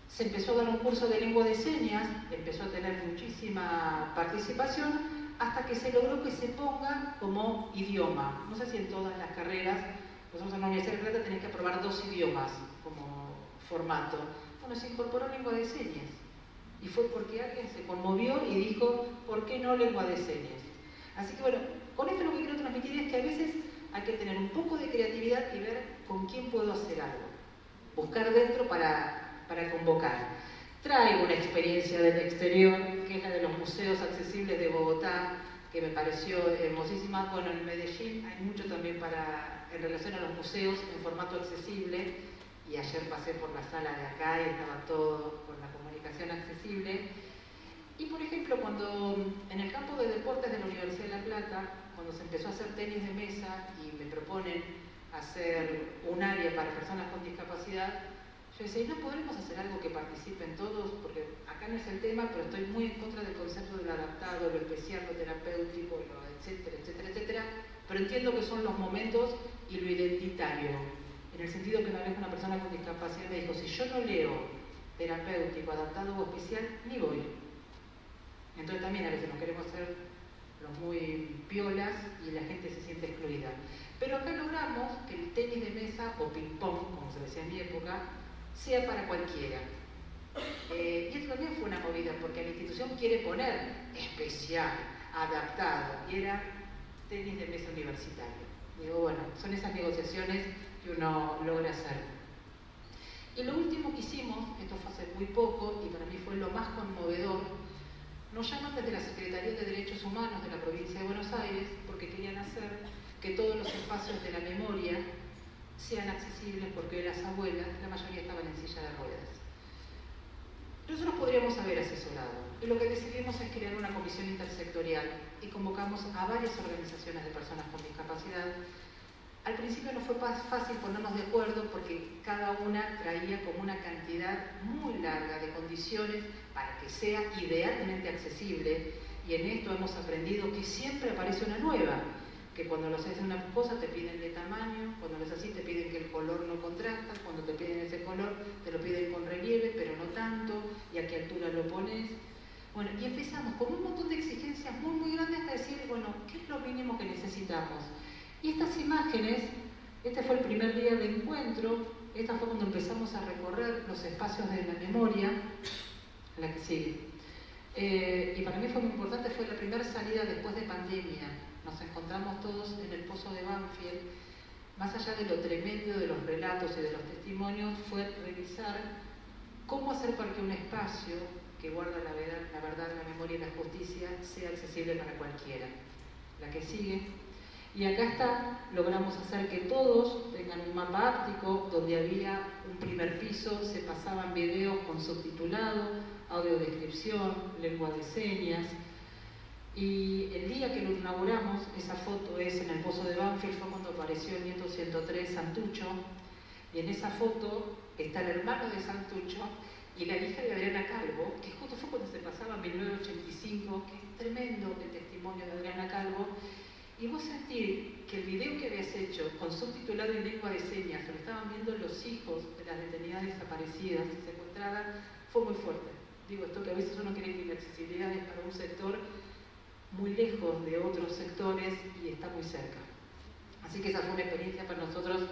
[SPEAKER 3] se empezó a dar un curso de lengua de señas, empezó a tener muchísima participación, hasta que se logró que se ponga como idioma. No sé si en todas las carreras, nosotros en la Universidad de La Plata tenés que aprobar 2 idiomas como formato. Bueno, se incorporó lengua de señas. Y fue porque alguien se conmovió y dijo, ¿por qué no lengua de señas? Así que bueno, con esto lo que quiero transmitir es que a veces hay que tener un poco de creatividad y ver con quién puedo hacer algo. Buscar dentro para convocar. Traigo una experiencia del exterior, que es la de los museos accesibles de Bogotá, que me pareció hermosísima. Bueno, en Medellín hay mucho también en relación a los museos en formato accesible, y ayer pasé por la sala de acá y estaba todo con la comunicación accesible. Y por ejemplo, cuando en el campo de deportes de la Universidad de La Plata, cuando se empezó a hacer tenis de mesa y me proponen hacer un área para personas con discapacidad, yo decía, ¿y no podremos hacer algo que participen todos? Porque acá no es el tema, pero estoy muy en contra del concepto de lo adaptado, lo especial, lo terapéutico, etcétera, etcétera, etcétera. Pero entiendo que son los momentos y lo identitario. En el sentido que una vez una persona con discapacidad me dijo, si yo no leo terapéutico, adaptado o especial, ni voy. Entonces también a veces nos queremos ser los muy piolas y la gente se siente excluida. Pero acá logramos que el tenis de mesa o ping-pong, como se decía en mi época, sea para cualquiera. Y esto también fue una movida, porque la institución quiere poner especial, adaptado, y era tenis de mesa universitario. Digo, bueno, son esas negociaciones que uno logra hacer. Y lo último que hicimos, esto fue hace muy poco, y para mí fue lo más conmovedor, nos llaman desde la Secretaría de Derechos Humanos de la provincia de Buenos Aires, porque querían hacer que todos los espacios de la memoria sean accesibles, porque las abuelas, la mayoría estaban en silla de ruedas. Nosotros podríamos haber asesorado, y lo que decidimos es crear una comisión intersectorial y convocamos a varias organizaciones de personas con discapacidad. Al principio no fue fácil ponernos de acuerdo porque cada una traía como una cantidad muy larga de condiciones para que sea idealmente accesible, y en esto hemos aprendido que siempre aparece una nueva. que cuando lo haces en una cosa te piden de tamaño, cuando lo haces así te piden que el color no contrasta, cuando te piden ese color te lo piden con relieve, pero no tanto, y a qué altura lo pones. Bueno, y empezamos con un montón de exigencias muy, muy grandes hasta decir, bueno, ¿qué es lo mínimo que necesitamos? Y estas imágenes, este fue el primer día de encuentro, esta fue cuando empezamos a recorrer los espacios de la memoria, la que sigue. Y para mí fue muy importante, fue la primera salida después de pandemia. Nos encontramos todos en el Pozo de Banfield. Más allá de lo tremendo de los relatos y de los testimonios, fue revisar cómo hacer para que un espacio que guarda la verdad, la memoria y la justicia sea accesible para cualquiera. La que sigue. Y acá está, logramos hacer que todos tengan un mapa áptico donde había un primer piso, se pasaban videos con subtitulado, audiodescripción, lengua de señas. Y el día que lo inauguramos, esa foto es en el Pozo de Banfield, fue cuando apareció el nieto 103 Santucho, y en esa foto está el hermano de Santucho y la hija de Adriana Calvo, que justo fue cuando se pasaba en 1985, que es tremendo el testimonio de Adriana Calvo, y vos sentís que el video que habías hecho con subtitulado en lengua de señas, lo estaban viendo los hijos de las detenidas desaparecidas y secuestradas, fue muy fuerte. Digo, esto que a veces uno cree que la accesibilidad es para un sector muy lejos de otros sectores y está muy cerca. Así que esa fue una experiencia para nosotros.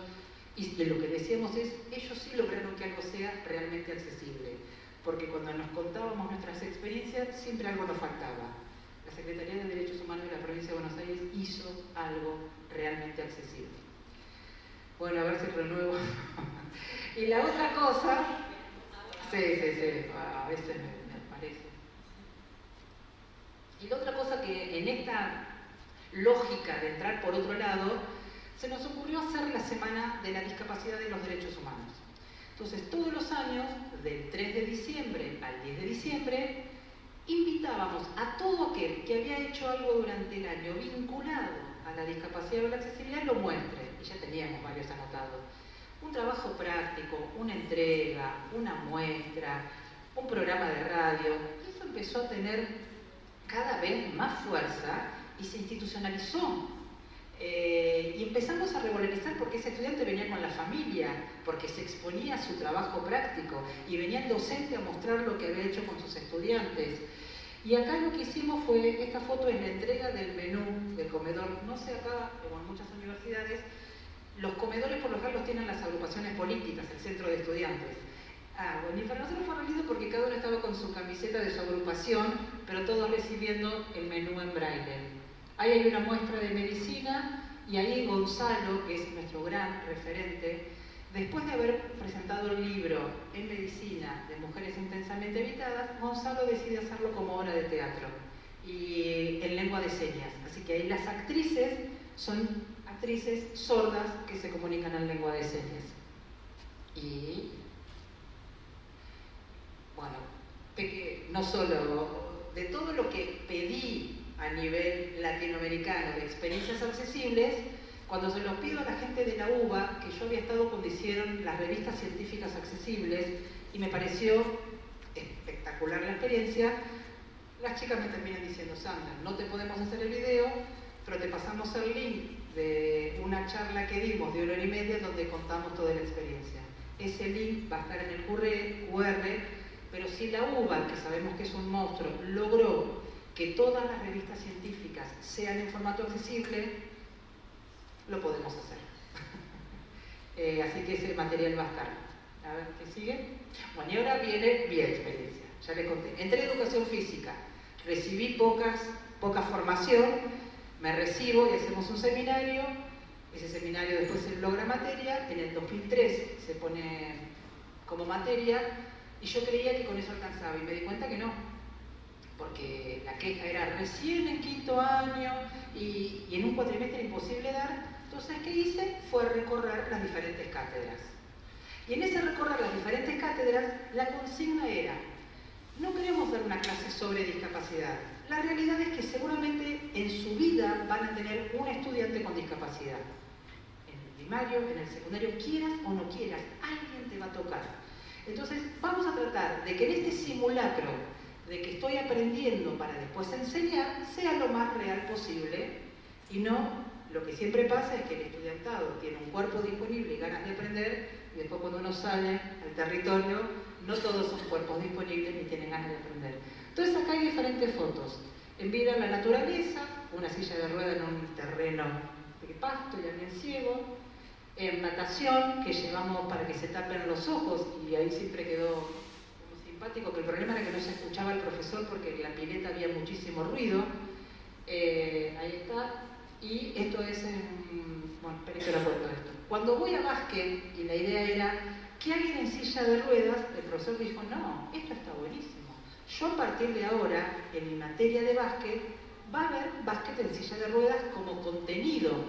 [SPEAKER 3] Y de lo que decíamos es, ellos sí lograron que algo sea realmente accesible, porque cuando nos contábamos nuestras experiencias, siempre algo nos faltaba. La Secretaría de Derechos Humanos de la Provincia de Buenos Aires hizo algo realmente accesible. Bueno, a ver si renuevo. Y la otra cosa, sí, a veces me parece. Y la otra cosa que en esta lógica de entrar por otro lado, se nos ocurrió hacer la Semana de la Discapacidad de los Derechos Humanos. Entonces, todos los años, del 3 de diciembre al 10 de diciembre, invitábamos a todo aquel que había hecho algo durante el año vinculado a la discapacidad o la accesibilidad, lo muestre. Y ya teníamos varios anotados. Un trabajo práctico, una entrega, una muestra, un programa de radio. Y eso empezó a tener cada vez más fuerza y se institucionalizó. Y empezamos a revalorizar porque ese estudiante venía con la familia, porque se exponía a su trabajo práctico y venía el docente a mostrar lo que había hecho con sus estudiantes. Y acá lo que hicimos fue, esta foto es la entrega del menú del comedor. No sé acá, como en muchas universidades, los comedores por lo general los tienen las agrupaciones políticas, el centro de estudiantes. Bueno, y para nosotros fue lindo porque cada uno estaba con su camiseta de su agrupación, pero todos recibiendo el menú en braille. Ahí hay una muestra de medicina y ahí Gonzalo, que es nuestro gran referente, después de haber presentado el libro en medicina de mujeres intensamente evitadas, Gonzalo decide hacerlo como obra de teatro y en lengua de señas. Así que ahí las actrices son actrices sordas que se comunican en lengua de señas. Y bueno, no solo de todo lo que pedí a nivel latinoamericano de experiencias accesibles, cuando se los pido a la gente de la UBA, que yo había estado cuando hicieron las revistas científicas accesibles y me pareció espectacular la experiencia, las chicas me terminan diciendo, Sandra, no te podemos hacer el video, pero te pasamos el link de una charla que dimos de 1 hora y media donde contamos toda la experiencia. Ese link va a estar en el QR, pero si la UBA, que sabemos que es un monstruo, logró que todas las revistas científicas sean en formato accesible, lo podemos hacer. Así que ese material va a estar. A ver, ¿qué sigue? Bueno, y ahora viene mi experiencia. Ya les conté. Entré en educación física. Recibí poca formación. Me recibo y hacemos un seminario. Ese seminario después se logra materia. En el 2003 se pone como materia. Y yo creía que con eso alcanzaba. Y me di cuenta que no. Porque la queja era recién en quinto año y en un cuatrimestre imposible dar. Entonces, ¿qué hice? Fue recorrer las diferentes cátedras. Y en ese recorrer las diferentes cátedras, la consigna era, no queremos dar una clase sobre discapacidad. La realidad es que seguramente en su vida van a tener un estudiante con discapacidad. En el primario, en el secundario, quieras o no quieras, alguien te va a tocar. Entonces, vamos a tratar de que en este simulacro de que estoy aprendiendo para después enseñar, sea lo más real posible y no Lo que siempre pasa es que el estudiantado tiene un cuerpo disponible y ganas de aprender, y después cuando uno sale al territorio, no todos son cuerpos disponibles ni tienen ganas de aprender. Entonces acá hay diferentes fotos. En vida en la naturaleza, una silla de ruedas en un terreno de pasto y alguien ciego. En natación, que llevamos para que se tapen los ojos, y ahí siempre quedó como simpático, que el problema era que no se escuchaba al profesor porque en la pileta había muchísimo ruido. Ahí está. Y esto es bueno, esperen que lo cuento esto. Cuando voy a básquet, y la idea era que alguien en silla de ruedas, el profesor dijo, no, esto está buenísimo. Yo a partir de ahora, en mi materia de básquet, va a haber básquet en silla de ruedas como contenido.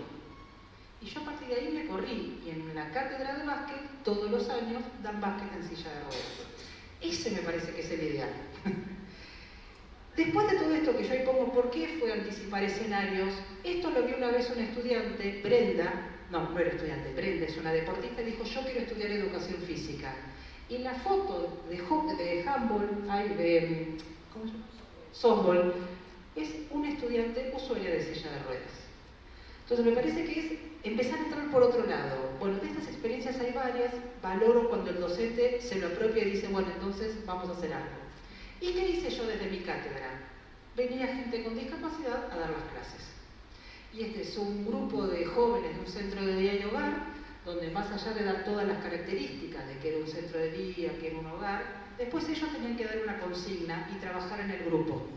[SPEAKER 3] Y yo a partir de ahí me corrí, y en la cátedra de básquet, todos los años, dan básquet en silla de ruedas. Ese me parece que es el ideal. Después de todo esto que yo ahí pongo, ¿por qué fue anticipar escenarios? Esto lo vio una vez un estudiante, Brenda, no era estudiante, Brenda es una deportista, y dijo, yo quiero estudiar educación física. Y la foto de handball, de softball, es un estudiante usuaria de silla de ruedas. Entonces me parece que es empezar a entrar por otro lado. Bueno, de estas experiencias hay varias, valoro cuando el docente se lo apropia y dice, bueno, entonces vamos a hacer algo. ¿Y qué hice yo desde mi cátedra? Venía gente con discapacidad a dar las clases. Y este es un grupo de jóvenes de un centro de día y hogar, donde más allá de dar todas las características de que era un centro de día, que era un hogar, después ellos tenían que dar una consigna y trabajar en el grupo.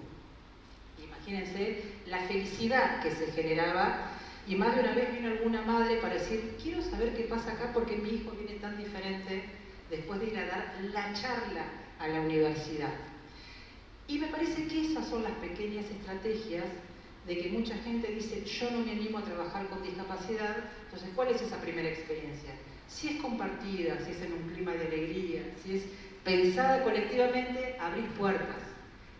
[SPEAKER 3] Imagínense la felicidad que se generaba, y más de una vez vino alguna madre para decir, quiero saber qué pasa acá porque mi hijo viene tan diferente después de ir a dar la charla a la universidad. Y me parece que esas son las pequeñas estrategias de que mucha gente dice, yo no me animo a trabajar con discapacidad. Entonces, ¿cuál es esa primera experiencia? Si es compartida, si es en un clima de alegría, si es pensada colectivamente, abrir puertas.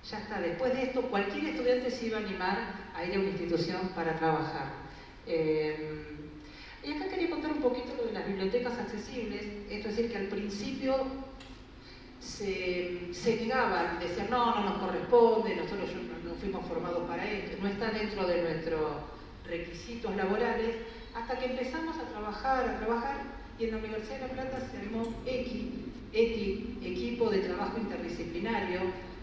[SPEAKER 3] Ya está, después de esto, cualquier estudiante se iba a animar a ir a una institución para trabajar. Y acá quería contar un poquito lo de las bibliotecas accesibles. Esto es decir, que al principio se negaban, decían no nos corresponde, nosotros no fuimos formados para esto, no está dentro de nuestros requisitos laborales, hasta que empezamos a trabajar, y en la Universidad de La Plata se armó ETI, Equipo de Trabajo Interdisciplinario,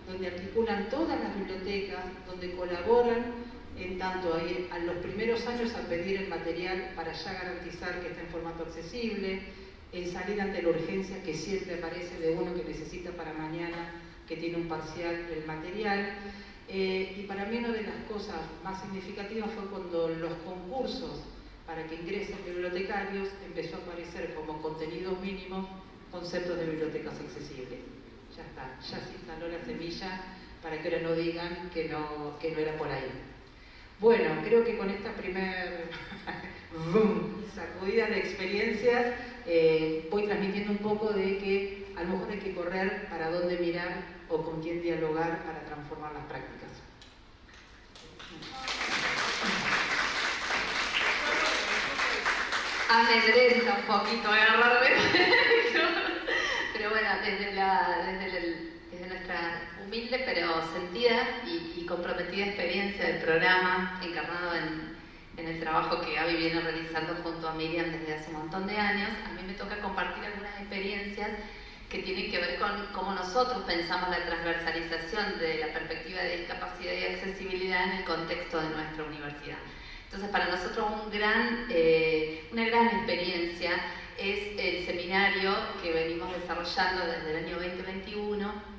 [SPEAKER 3] donde articulan todas las bibliotecas, donde colaboran en tanto ahí a los primeros años a pedir el material para ya garantizar que está en formato accesible, en salir ante la urgencia que siempre aparece de uno que necesita para mañana, que tiene un parcial del material. Y para mí una de las cosas más significativas fue cuando los concursos para que ingresen bibliotecarios empezó a aparecer como contenidos mínimos conceptos de bibliotecas accesibles. Ya está, ya se instaló la semilla para que ahora no digan que no era por ahí. Bueno, creo que con esta primer sacudida de experiencias voy transmitiendo un poco de que a lo mejor hay que correr para dónde mirar o con quién dialogar para transformar las prácticas.
[SPEAKER 2] Amedrenta un poquito agarrarme, pero bueno, desde nuestra humilde pero sentida y comprometida experiencia del programa, encarnado en el trabajo que Gaby viene realizando junto a Miriam desde hace un montón de años, a mí me toca compartir algunas experiencias que tienen que ver con cómo nosotros pensamos la transversalización de la perspectiva de discapacidad y accesibilidad en el contexto de nuestra universidad. Entonces, para nosotros una gran experiencia es el seminario que venimos desarrollando desde el año 2021,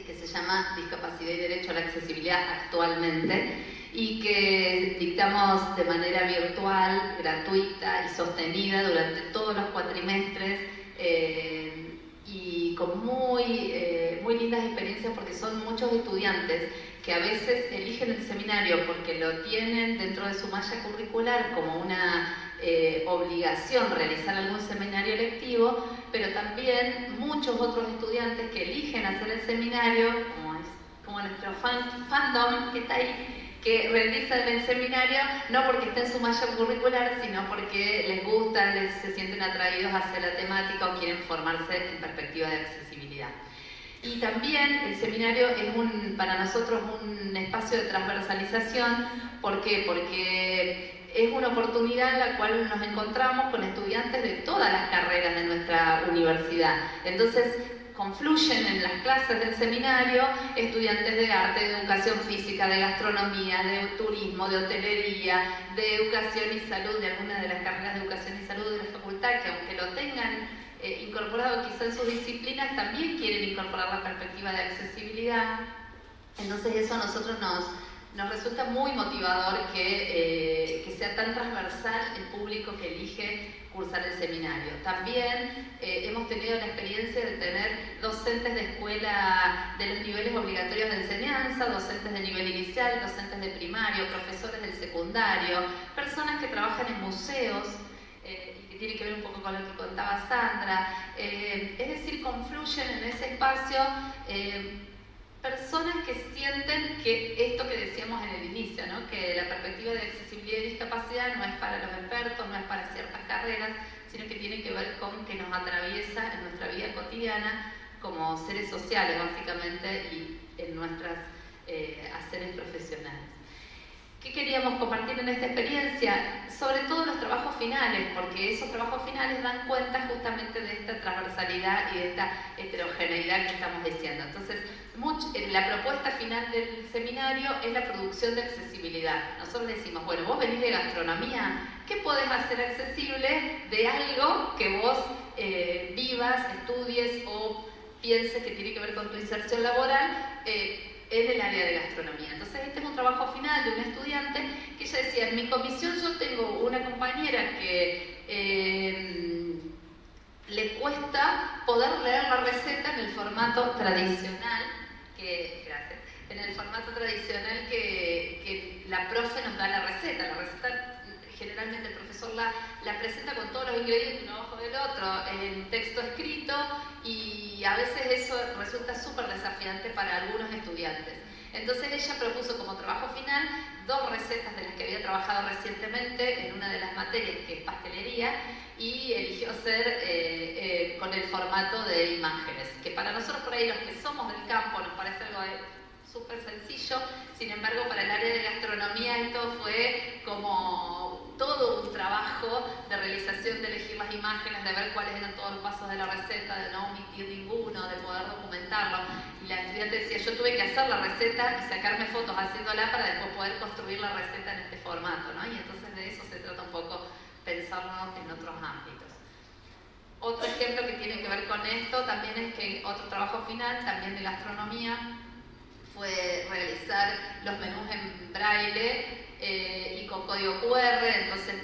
[SPEAKER 2] que se llama Discapacidad y Derecho a la Accesibilidad actualmente, y que dictamos de manera virtual, gratuita y sostenida durante todos los cuatrimestres, y con muy lindas experiencias, porque son muchos estudiantes que a veces eligen el seminario porque lo tienen dentro de su malla curricular como una obligación realizar algún seminario electivo, pero también muchos otros estudiantes que eligen hacer el seminario, como nuestro fandom que está ahí, que realizan el seminario no porque está en su malla curricular, sino porque les gusta, se sienten atraídos hacia la temática o quieren formarse en perspectiva de accesibilidad. Y también el seminario es para nosotros un espacio de transversalización. ¿Por qué? Porque es una oportunidad en la cual nos encontramos con estudiantes de todas las carreras de nuestra universidad. Entonces, confluyen en las clases del seminario estudiantes de arte, de educación física, de gastronomía, de turismo, de hotelería, de educación y salud, de algunas de las carreras de educación y salud de la facultad, que aunque lo tengan incorporado quizá en sus disciplinas, también quieren incorporar la perspectiva de accesibilidad. Entonces eso a nosotros nos resulta muy motivador que sea tan transversal el público que elige cursar el seminario. También hemos tenido la experiencia de tener docentes de escuela de los niveles obligatorios de enseñanza, docentes de nivel inicial, docentes de primario, profesores del secundario, personas que trabajan en museos, y que tiene que ver un poco con lo que contaba Sandra. Es decir, confluyen en ese espacio personas que sienten que esto que decíamos en el inicio, ¿no? Que la perspectiva de accesibilidad y discapacidad no es para los expertos, no es para ciertas carreras, sino que tiene que ver con que nos atraviesa en nuestra vida cotidiana como seres sociales, básicamente, y en nuestras haceres profesionales. ¿Qué queríamos compartir en esta experiencia? Sobre todo los trabajos finales, porque esos trabajos finales dan cuenta justamente de esta transversalidad y de esta heterogeneidad que estamos diciendo. Entonces, la propuesta final del seminario es la producción de accesibilidad. Nosotros decimos, bueno, vos venís de gastronomía, ¿qué podés hacer accesible de algo que vos vivas, estudies o pienses que tiene que ver con tu inserción laboral en el área de gastronomía? Entonces este es un trabajo final de un estudiante que ella decía, en mi comisión yo tengo una compañera que le cuesta poder leer la receta en el formato tradicional, en el formato tradicional que la profe nos da la receta. La receta generalmente el profesor la presenta con todos los ingredientes uno abajo del otro en texto escrito, y a veces eso resulta súper desafiante para algunos estudiantes. Entonces ella propuso como trabajo final 2 recetas de las que había trabajado recientemente en una de las materias, que es pastelería, y eligió hacer con el formato de imágenes, que para nosotros por ahí los que somos del campo nos parece algo súper sencillo. Sin embargo, para el área de gastronomía esto fue como todo un trabajo de realización, de elegir las imágenes, de ver cuáles eran todos los pasos de la receta, de no omitir ninguno, de poder documentarlo. Y la estudiante decía, yo tuve que hacer la receta y sacarme fotos haciéndola para después poder construir la receta en este formato, ¿no? Y entonces de eso se trata un poco, pensarlo en otros ámbitos. Otro ejemplo que tiene que ver con esto también es que otro trabajo final, también de gastronomía, fue realizar los menús en braille y con código QR. Entonces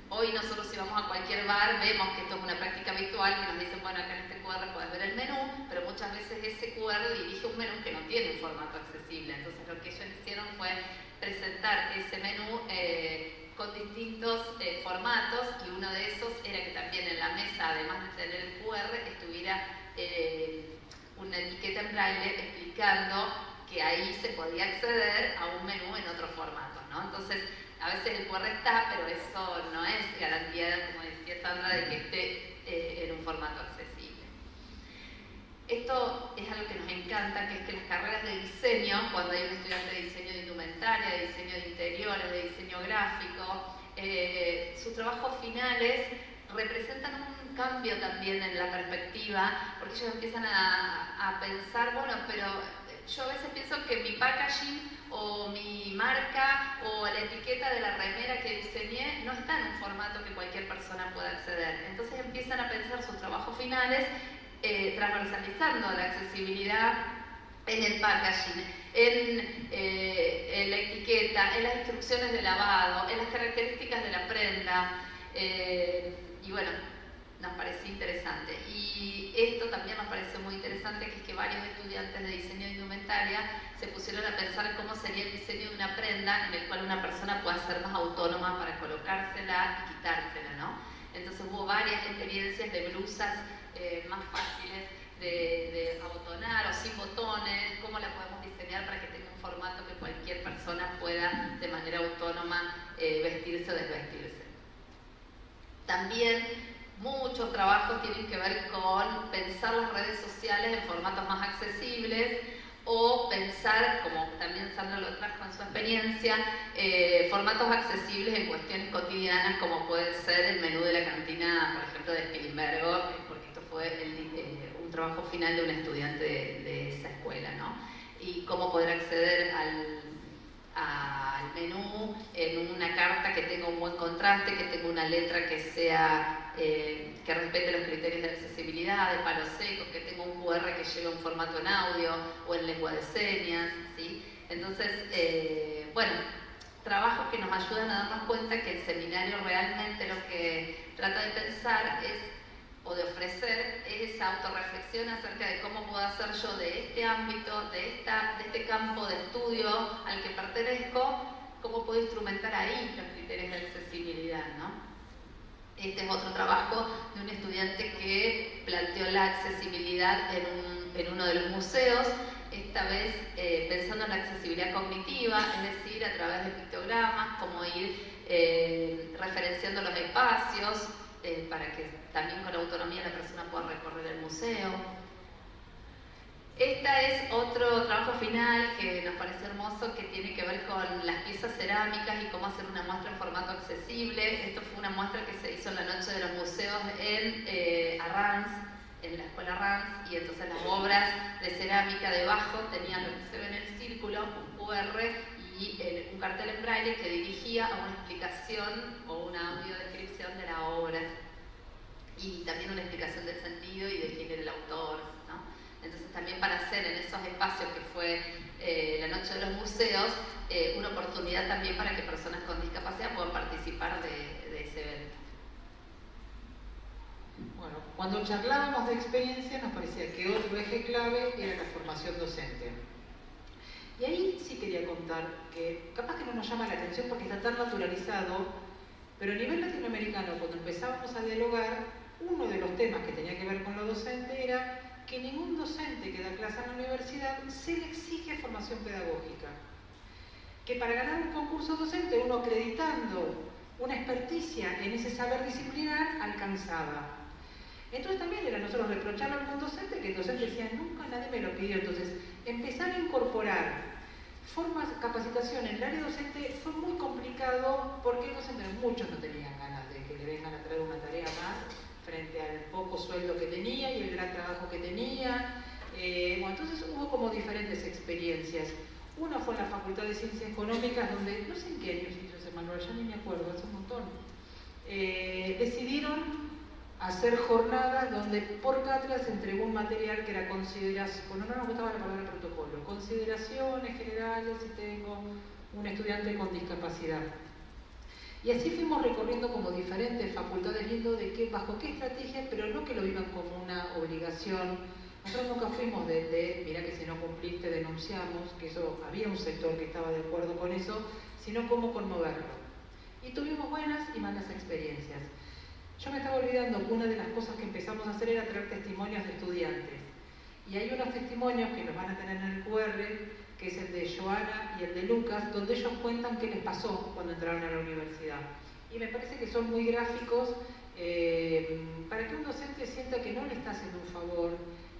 [SPEAKER 2] hoy nosotros si vamos a cualquier bar vemos que esto es una práctica habitual, que nos dicen, bueno, acá en este QR puedes ver el menú, pero muchas veces ese QR dirige un menú que no tiene un formato accesible. Entonces lo que ellos hicieron fue presentar ese menú con distintos formatos, y uno de esos era que también en la mesa, además de tener el QR, estuviera una etiqueta en braille explicando que ahí se podía acceder a un menú en otro formato, ¿no? Entonces, a veces el QR está, pero eso no es garantía, como decía Sandra, de que esté en un formato accesible. Esto es algo que nos encanta, que es que las carreras de diseño, cuando hay un estudiante de diseño de indumentaria, de diseño de interiores, de diseño gráfico, sus trabajos finales representan un cambio también en la perspectiva, porque ellos empiezan a pensar, bueno, pero yo a veces pienso que mi packaging o mi marca o la etiqueta de la remera que diseñé no está en un formato que cualquier persona pueda acceder. Entonces empiezan a pensar sus trabajos finales transversalizando la accesibilidad en el packaging, en la etiqueta, en las instrucciones de lavado, en las características de la prenda, y bueno, nos pareció interesante. Y esto también nos pareció muy interesante, que es que varios estudiantes de diseño de indumentaria se pusieron a pensar cómo sería el diseño de una prenda en el cual una persona pueda ser más autónoma para colocársela y quitársela, ¿no? Entonces hubo varias experiencias de blusas más fáciles de abotonar o sin botones, cómo la podemos diseñar para que tenga un formato que cualquier persona pueda de manera autónoma vestirse o desvestirse. También muchos trabajos tienen que ver con pensar las redes sociales en formatos más accesibles, o pensar, como también Sandra lo trajo en su experiencia, formatos accesibles en cuestiones cotidianas como puede ser el menú de la cantina, por ejemplo, de Spilimbergo, porque esto fue un trabajo final de un estudiante de esa escuela, ¿no? Y cómo poder acceder al menú en una carta que tenga un buen contraste, que tenga una letra que sea que respete los criterios de accesibilidad, de palos secos, que tenga un QR que lleve un formato en audio o en lengua de señas, ¿sí? Entonces, bueno, trabajos que nos ayudan a darnos cuenta que el seminario realmente lo que trata de pensar o de ofrecer es esa autorreflexión acerca de cómo puedo hacer yo de este ámbito, de este campo de estudio al que pertenezco, cómo puedo instrumentar ahí los criterios de accesibilidad, ¿no? Este es otro trabajo de un estudiante que planteó la accesibilidad en uno de los museos, esta vez pensando en la accesibilidad cognitiva, es decir, a través de pictogramas, cómo ir referenciando los espacios, para que también con autonomía la persona pueda recorrer el museo. Este es otro trabajo final que nos parece hermoso, que tiene que ver con las piezas cerámicas y cómo hacer una muestra en formato accesible. Esto fue una muestra que se hizo en la Noche de los Museos en Arranz, en la escuela Arranz, y entonces las obras de cerámica debajo tenían lo que se ve en el círculo, un QR y un cartel en braille que dirigía a una explicación o una audiodescripción de la obra y también una explicación del sentido y de quién era el autor, ¿no? Entonces también para hacer en esos espacios que fue la Noche de los Museos, una oportunidad también para que personas con discapacidad puedan participar de ese evento.
[SPEAKER 3] Bueno, cuando charlábamos de experiencia nos parecía que otro eje clave era la formación docente. Y ahí sí quería contar que capaz que no nos llama la atención porque está tan naturalizado, pero a nivel latinoamericano, cuando empezábamos a dialogar, uno de los temas que tenía que ver con lo docente era que ningún docente que da clase en la universidad se le exige formación pedagógica. Que para ganar un concurso docente, uno acreditando una experticia en ese saber disciplinar, alcanzaba. Entonces también era nosotros reprocharle al mundo docente que el docente decía, nunca nadie me lo pidió. Entonces, empezar a incorporar formas, capacitación en el área docente fue muy complicado porque el docente, muchos no tenían ganas de que le vengan a traer una tarea más frente al poco sueldo que tenía y el gran trabajo que tenía. Bueno, entonces hubo como diferentes experiencias. Una fue en la Facultad de Ciencias Económicas, donde, no sé en qué año se hizo ese manual, ya ni me acuerdo, hace un montón. Decidieron hacer jornadas donde por cátedra se entregó un material que era consideración, bueno, no nos gustaba la palabra protocolo, consideraciones generales si tengo un estudiante con discapacidad. Y así fuimos recorriendo como diferentes facultades viendo bajo qué estrategia, pero no que lo vivan como una obligación. Nosotros nunca fuimos mirá que si no cumpliste denunciamos, que eso había un sector que estaba de acuerdo con eso, sino cómo conmoverlo. Y tuvimos buenas y malas experiencias. Yo me estaba olvidando que una de las cosas que empezamos a hacer era traer testimonios de estudiantes. Y hay unos testimonios que los van a tener en el QR, que es el de Joana y el de Lucas, donde ellos cuentan qué les pasó cuando entraron a la universidad. Y me parece que son muy gráficos para que un docente sienta que no le está haciendo un favor,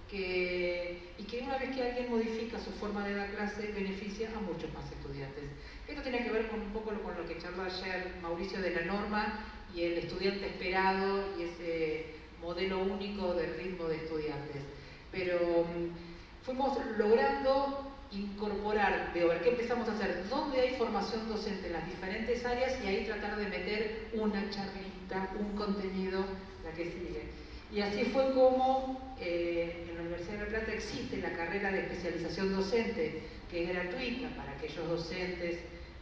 [SPEAKER 3] y que una vez que alguien modifica su forma de dar clase, beneficia a muchos más estudiantes. Esto tiene que ver con un poco con lo que charló ayer Mauricio de la norma y el estudiante esperado y ese modelo único de ritmo de estudiantes. Pero fuimos logrando incorporar, de ver qué empezamos a hacer, dónde hay formación docente en las diferentes áreas y ahí tratar de meter una charlita, un contenido, la que sigue. Y así fue como en la Universidad de La Plata existe la carrera de especialización docente, que es gratuita para aquellos docentes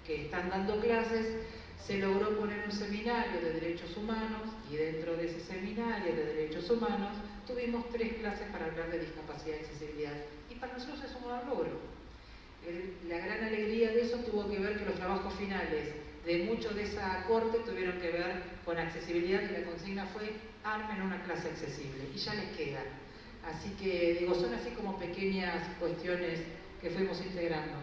[SPEAKER 3] que están dando clases. Se logró poner un seminario de derechos humanos y dentro de ese seminario de derechos humanos tuvimos 3 clases para hablar de discapacidad y accesibilidad. Y para nosotros es un gran logro. La gran alegría de eso tuvo que ver que los trabajos finales de muchos de esa corte tuvieron que ver con accesibilidad, que la consigna fue armen una clase accesible y ya les queda. Así que digo, son así como pequeñas cuestiones que fuimos integrando.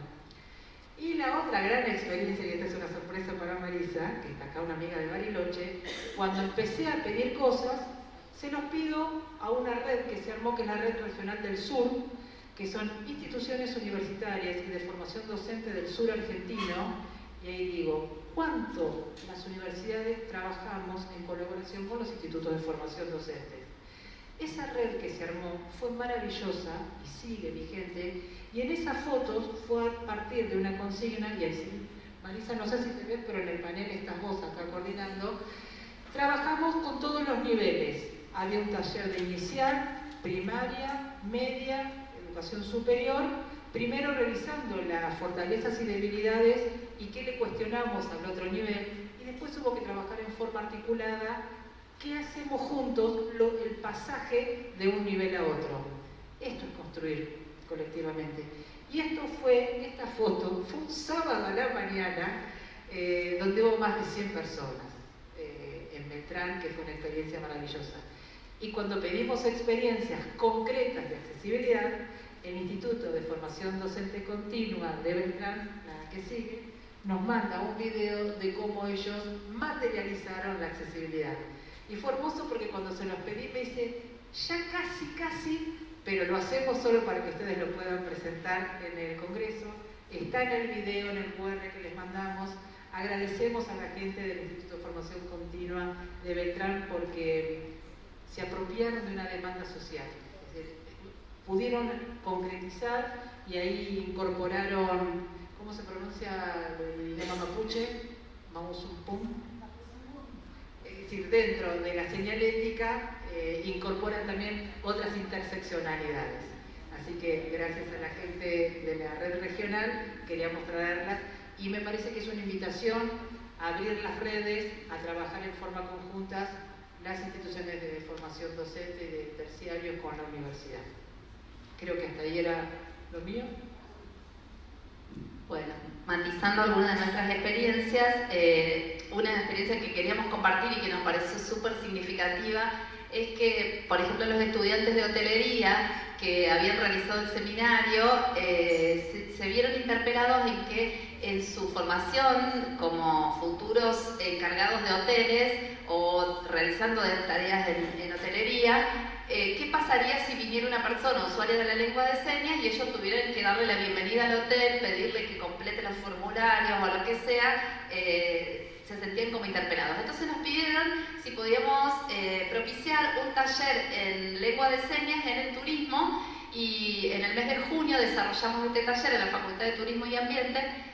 [SPEAKER 3] Y la otra gran experiencia, y esta es una sorpresa para Marisa, que está acá una amiga de Bariloche, cuando empecé a pedir cosas, se los pido a una red que se armó, que es la Red Regional del Sur, que son instituciones universitarias y de formación docente del sur argentino, y ahí digo, ¿cuánto las universidades trabajamos en colaboración con los institutos de formación docente? Esa red que se armó fue maravillosa y sigue vigente, y en esas fotos fue a partir de una consigna, y así, Marisa, no sé si te ves, pero en el panel estás vos acá coordinando, trabajamos con todos los niveles. Había un taller de inicial, primaria, media, educación superior, primero revisando las fortalezas y debilidades y qué le cuestionamos al otro nivel, y después hubo que trabajar en forma articulada qué hacemos juntos, el pasaje de un nivel a otro. Esto es construir colectivamente. Y esta foto fue un sábado a la mañana, donde hubo más de 100 personas en Beltrán, que fue una experiencia maravillosa. Y cuando pedimos experiencias concretas de accesibilidad, el Instituto de Formación Docente Continua de Beltrán, la que sigue, nos manda un video de cómo ellos materializaron la accesibilidad. Y fue hermoso porque cuando se los pedí me dice, ya casi, pero lo hacemos solo para que ustedes lo puedan presentar en el Congreso. Está en el video, en el QR que les mandamos. Agradecemos a la gente del Instituto de Formación Continua de Beltrán porque se apropiaron de una demanda social. Es decir, pudieron concretizar y ahí incorporaron, ¿cómo se pronuncia el lema mapuche? Mausumpum. Es decir, dentro de la señalética incorporan también otras interseccionalidades. Así que gracias a la gente de la red regional queríamos traerlas y me parece que es una invitación a abrir las redes, a trabajar en forma conjunta las instituciones de formación docente y de terciario con la universidad. Creo que hasta ahí era lo mío.
[SPEAKER 2] Bueno, matizando algunas de nuestras experiencias, una experiencia que queríamos compartir y que nos pareció súper significativa es que, por ejemplo, los estudiantes de hotelería que habían realizado el seminario se vieron interpelados en que en su formación como futuros encargados de hoteles o realizando tareas en hotelería, ¿qué pasaría si viniera una persona usuaria de la lengua de señas y ellos tuvieran que darle la bienvenida al hotel, pedirle que complete los formularios o lo que sea? Se sentían como interpelados. Entonces nos pidieron si podíamos propiciar un taller en lengua de señas en el turismo, y en el mes de junio desarrollamos este taller en la Facultad de Turismo y Ambiente.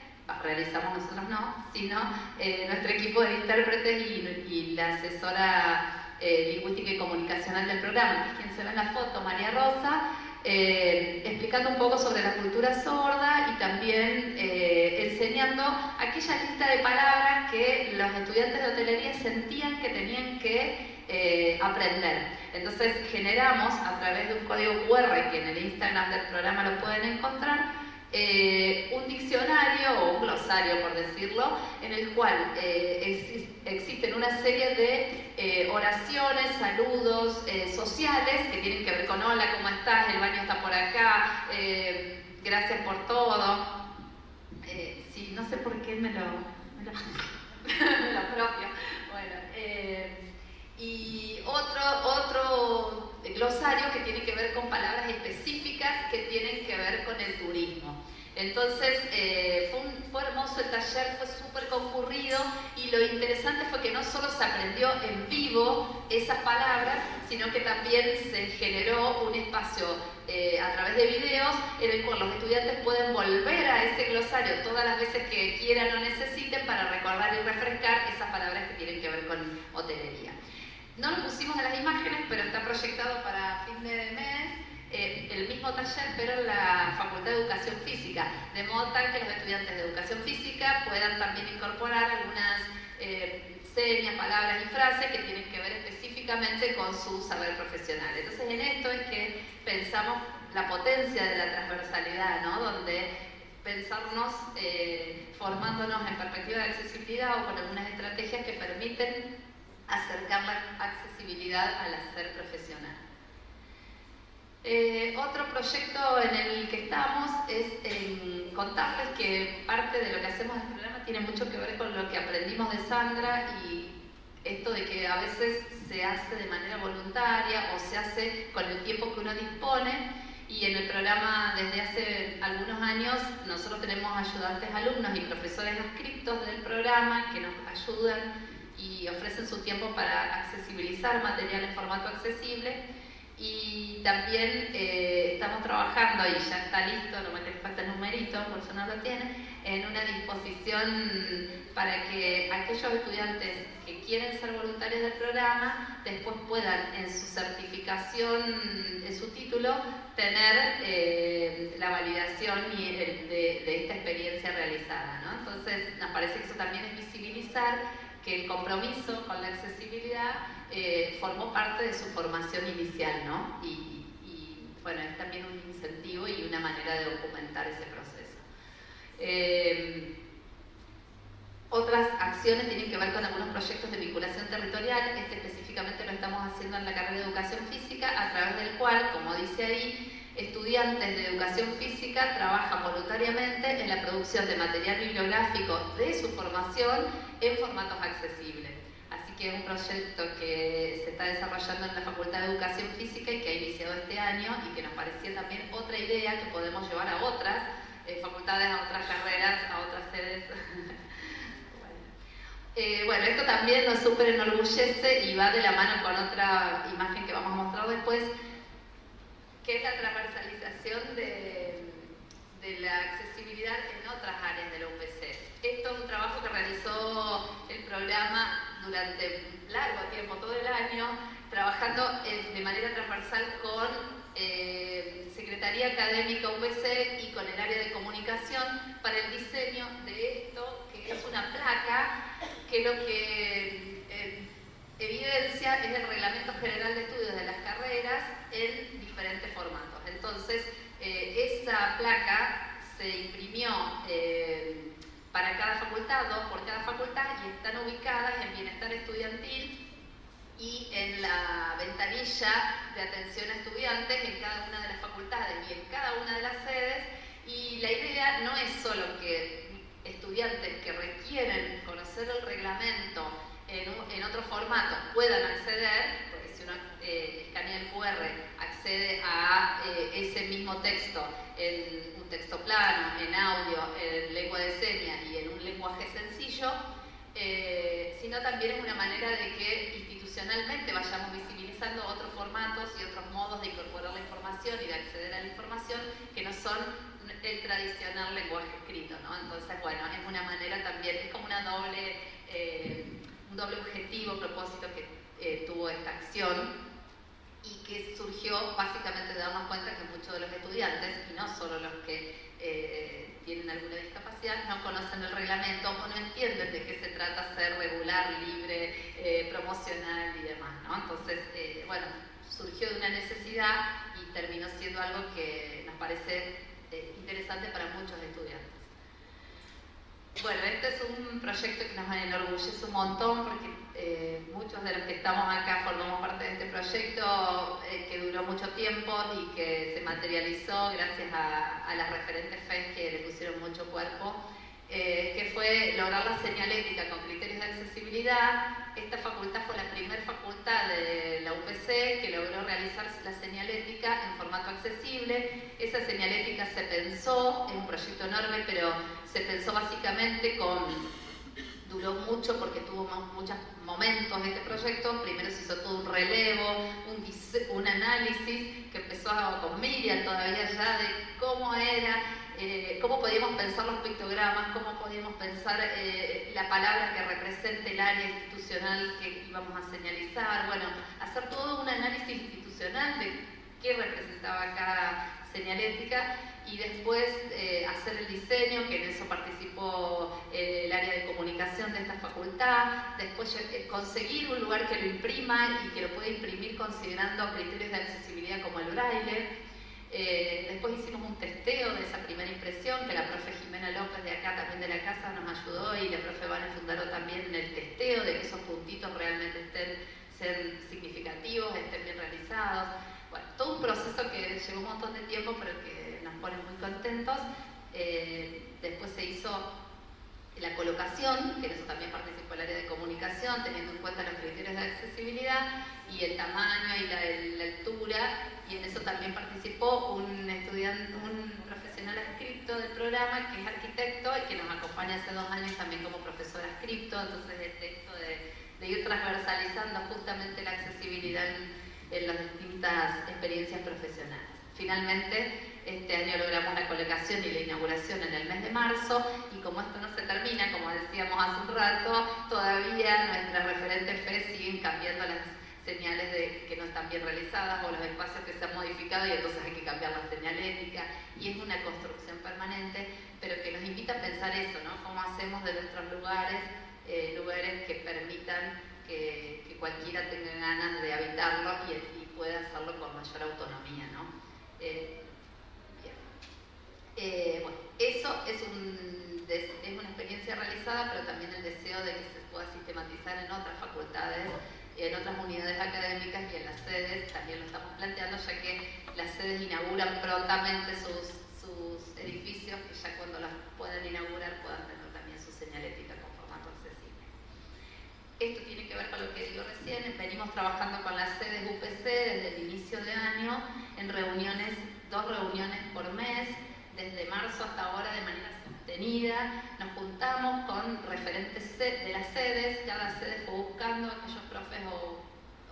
[SPEAKER 2] Realizamos nosotros no, sino nuestro equipo de intérpretes y la asesora lingüística y comunicacional del programa, que es quien se ve en la foto, María Rosa, explicando un poco sobre la cultura sorda y también enseñando aquella lista de palabras que los estudiantes de hotelería sentían que tenían que aprender. Entonces generamos a través de un código QR que en el Instagram del programa lo pueden encontrar, un diccionario o un glosario, por decirlo, en el cual existen una serie de oraciones, saludos sociales que tienen que ver con hola, ¿cómo estás? El baño está por acá, gracias por todo. Sí, no sé por qué me lo apropio. Bueno, y otro glosario que tiene que ver con palabras específicas que tienen que ver con el turismo. Entonces fue hermoso el taller, fue súper concurrido, y lo interesante fue que no solo se aprendió en vivo esas palabras, sino que también se generó un espacio a través de videos en el cual los estudiantes pueden volver a ese glosario todas las veces que quieran o necesiten para recordar y refrescar esas palabras que tienen que ver con hotelería. No lo pusimos en las imágenes, pero está proyectado para fin de mes el mismo taller, pero en la Facultad de Educación Física, de modo tal que los estudiantes de Educación Física puedan también incorporar algunas señas, palabras y frases que tienen que ver específicamente con su saber profesional. Entonces, en esto es que pensamos la potencia de la transversalidad, ¿no? Donde pensarnos formándonos en perspectiva de accesibilidad o con algunas estrategias que permiten acercar la accesibilidad al hacer profesional. Otro proyecto en el que estamos es contarles que parte de lo que hacemos en el programa tiene mucho que ver con lo que aprendimos de Sandra, y esto de que a veces se hace de manera voluntaria o se hace con el tiempo que uno dispone, Y en el programa, desde hace algunos años, nosotros tenemos ayudantes alumnos y profesores adscriptos del programa que nos ayudan y ofrecen su tiempo para accesibilizar material en formato accesible. Y también estamos trabajando, y ya está listo, no me falta el numerito, por eso no lo tiene, en una disposición para que aquellos estudiantes que quieren ser voluntarios del programa después puedan en su certificación, en su título, tener la validación de esta experiencia realizada, ¿no? Entonces nos parece que eso también es visibilizar que el compromiso con la accesibilidad formó parte de su formación inicial, ¿no? Y bueno, es también un incentivo y una manera de documentar ese proceso. Otras acciones tienen que ver con algunos proyectos de vinculación territorial. Este específicamente lo estamos haciendo en la carrera de Educación Física, a través del cual, como dice ahí, estudiantes de Educación Física trabajan voluntariamente en la producción de material bibliográfico de su formación en formatos accesibles. Así que es un proyecto que se está desarrollando en la Facultad de Educación Física y que ha iniciado este año y que nos parecía también otra idea que podemos llevar a otras facultades, a otras carreras, a otras sedes. Bueno, esto también nos súper enorgullece y va de la mano con otra imagen que vamos a mostrar después, que es la transversalización de la accesibilidad en otras áreas de la UPC. Esto es un trabajo que realizó el programa durante un largo tiempo, todo el año, trabajando de manera transversal con Secretaría Académica UPC y con el área de comunicación para el diseño de esto, que es una placa que lo que evidencia es el Reglamento General de Estudios de las Carreras en diferentes formatos. Entonces, esa placa se imprimió para cada facultad, 2 por cada facultad, y están ubicadas en Bienestar Estudiantil y en la ventanilla de atención a estudiantes en cada una de las facultades y en cada una de las sedes. Y la idea no es solo que estudiantes que requieren conocer el reglamento en otro formato puedan acceder, porque si uno escanea el QR accede a ese mismo texto en un texto plano, en audio, en lengua de señas y en un lenguaje sencillo, sino también es una manera de que institucionalmente vayamos visibilizando otros formatos y otros modos de incorporar la información y de acceder a la información que no son el tradicional lenguaje escrito, ¿no? Entonces, bueno, es una manera también, es como una un doble objetivo, propósito que tuvo esta acción y que surgió básicamente de darnos cuenta que muchos de los estudiantes, y no solo los que tienen alguna discapacidad, no conocen el reglamento o no entienden de qué se trata ser regular, libre, promocional y demás, ¿no? Entonces, bueno, surgió de una necesidad y terminó siendo algo que nos parece interesante para muchos estudiantes. Bueno, este es un proyecto que nos enorgullece un montón porque muchos de los que estamos acá formamos parte de este proyecto que duró mucho tiempo y que se materializó gracias a las referentes FES que le pusieron mucho cuerpo, que fue lograr la señalética con criterios de accesibilidad. Esta facultad fue la primera facultad de la UPC que logró realizar la señalética en formato accesible. Esa señalética se pensó, es un proyecto enorme, pero se pensó básicamente duró mucho porque tuvo muchos momentos de este proyecto. Primero se hizo todo un relevo, un análisis que empezó con Miriam todavía ya de cómo era, cómo podíamos pensar los pictogramas, cómo podíamos pensar la palabra que represente el área institucional que íbamos a señalizar. Bueno, hacer todo un análisis institucional de qué representaba cada señalética y después hacer el diseño, que en eso participó el área de comunicación de esta facultad, después conseguir un lugar que lo imprima y que lo pueda imprimir considerando criterios de accesibilidad como el braille. Después hicimos un testeo de esa primera impresión, que la profe Jimena López de acá también de la casa nos ayudó, y la profe Vane Fundaro también en el testeo de que esos puntitos realmente sean significativos, estén bien realizados. Bueno, todo un proceso que llevó un montón de tiempo, pero que nos pone muy contentos. Después se hizo la colocación, que en eso también participó el área de comunicación, teniendo en cuenta los criterios de accesibilidad y el tamaño y la altura. y en eso también participó un estudiante, un profesional adscripto del programa que es arquitecto y que nos acompaña hace 2 años también como profesor adscripto. Entonces esto de ir transversalizando justamente la accesibilidad en las distintas experiencias profesionales. Finalmente, este año logramos la colocación y la inauguración en el mes de marzo, y como esto no se termina, como decíamos hace un rato, todavía nuestras referentes FE siguen cambiando las señales que no están bien realizadas o los espacios que se han modificado, y entonces hay que cambiar la señalética, y es una construcción permanente, pero que nos invita a pensar eso, ¿no? Cómo hacemos de nuestros lugares lugares que permitan que cualquiera tenga ganas de habitarlo y pueda hacerlo con mayor autonomía, ¿no? Bueno, eso es una experiencia realizada, pero también el deseo de que se pueda sistematizar en otras facultades, en otras unidades académicas y en las sedes. También lo estamos planteando, ya que las sedes inauguran prontamente sus edificios, que ya cuando las puedan inaugurar puedan tener también su señalética con formato accesible. Esto tiene que ver con lo que digo recién. Venimos trabajando con las sedes UPC desde el inicio de año en reuniones, 2 reuniones por mes, desde marzo hasta ahora de manera sostenida. Nos juntamos con referentes de las sedes, cada sede fue buscando a aquellos profes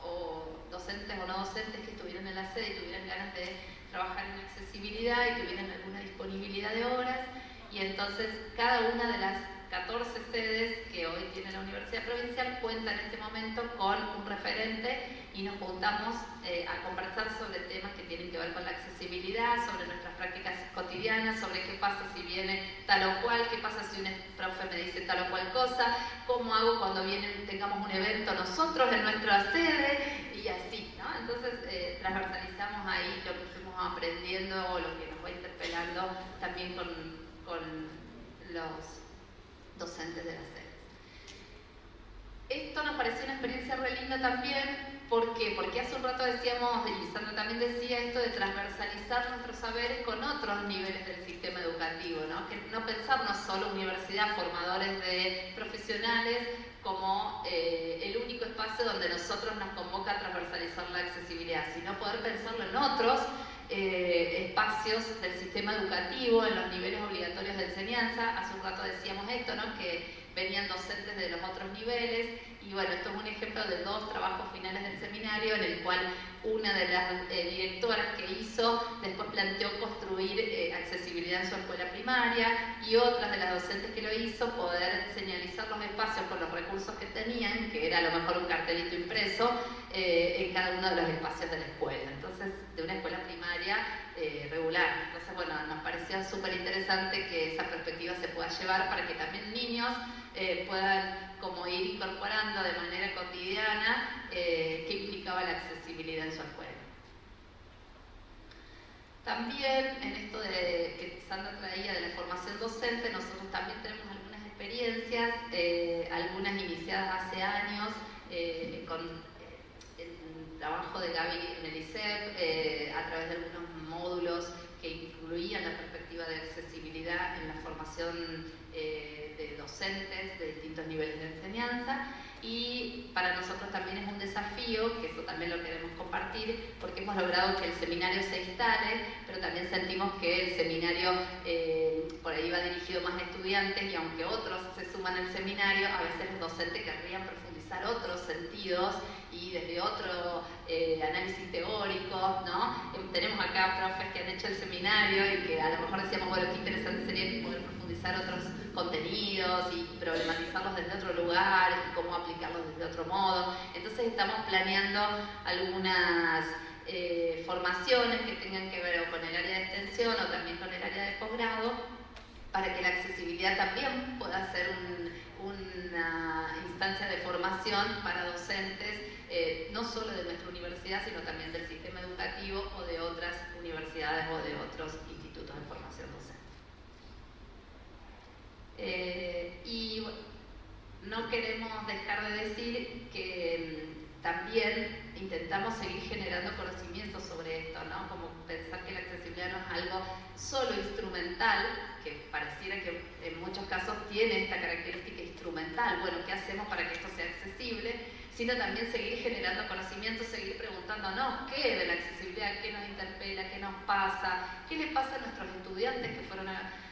[SPEAKER 2] o docentes o no docentes que estuvieran en la sede y tuvieran ganas de trabajar en accesibilidad y tuvieran alguna disponibilidad de horas, y entonces cada una de las 14 sedes que hoy tiene la Universidad Provincial cuenta en este momento con un referente, y nos juntamos a conversar sobre temas que tienen que ver con la accesibilidad, sobre nuestras prácticas cotidianas, sobre qué pasa si viene tal o cual, qué pasa si un profe me dice tal o cual cosa, cómo hago cuando tengamos un evento nosotros en nuestra sede, y así, ¿no? Entonces transversalizamos ahí lo que fuimos aprendiendo o lo que nos va interpelando también con los docentes de la sede. Esto nos pareció una experiencia re linda también. ¿Por qué? Porque hace un rato decíamos, y Lisandro también decía esto de transversalizar nuestros saberes con otros niveles del sistema educativo, ¿no? Que no pensarnos solo universidad, formadores de profesionales, como el único espacio donde nosotros nos convoca a transversalizar la accesibilidad, sino poder pensarlo en otros espacios del sistema educativo, en los niveles obligatorios de enseñanza. Hace un rato decíamos esto, ¿no? Que venían docentes de los otros niveles, y bueno, esto es un ejemplo de 2 trabajos finales del seminario, en el cual una de las directoras que hizo después planteó construir accesibilidad en su escuela primaria, y otras de las docentes que lo hizo poder señalizar los espacios con los recursos que tenían, que era a lo mejor un cartelito impreso en cada uno de los espacios de la escuela. Entonces, de una escuela primaria regular. Entonces, bueno, nos pareció súper interesante que esa perspectiva se pueda llevar para que también niños puedan como ir incorporando de manera cotidiana qué implicaba la accesibilidad en su escuela. También en esto que Sandra traía de la formación docente, nosotros también tenemos algunas experiencias, algunas iniciadas hace años con el trabajo de Gaby en el ISEP, a través de algunos módulos que incluían la perspectiva de accesibilidad en la formación de docentes de distintos niveles de enseñanza. Y para nosotros también es un desafío, que eso también lo queremos compartir, porque hemos logrado que el seminario se instale, pero también sentimos que el seminario por ahí va dirigido más a estudiantes, y aunque otros se suman al seminario, a veces los docentes querrían profundizar otros sentidos y desde otro análisis teórico, ¿no? Tenemos acá profes que han hecho el seminario y que a lo mejor decíamos, bueno, qué interesante sería poder profundizar otros contenidos y problematizarlos desde otro lugar y cómo aplicarlos desde otro modo. Entonces estamos planeando algunas formaciones que tengan que ver o con el área de extensión o también con el área de posgrado, para que la accesibilidad también pueda ser una instancia de formación para docentes, no solo de nuestra universidad, sino también del sistema educativo o de otras universidades o de otros institutos de formación docente. Y bueno, no queremos dejar de decir que también intentamos seguir generando conocimiento sobre esto, ¿no? Como pensar que la accesibilidad no es algo solo instrumental, que pareciera que en muchos casos tiene esta característica instrumental. Bueno, ¿qué hacemos para que esto sea accesible? sino también seguir generando conocimiento, seguir preguntándonos qué de la accesibilidad, qué nos interpela, qué nos pasa, qué le pasa a nuestros estudiantes que fueron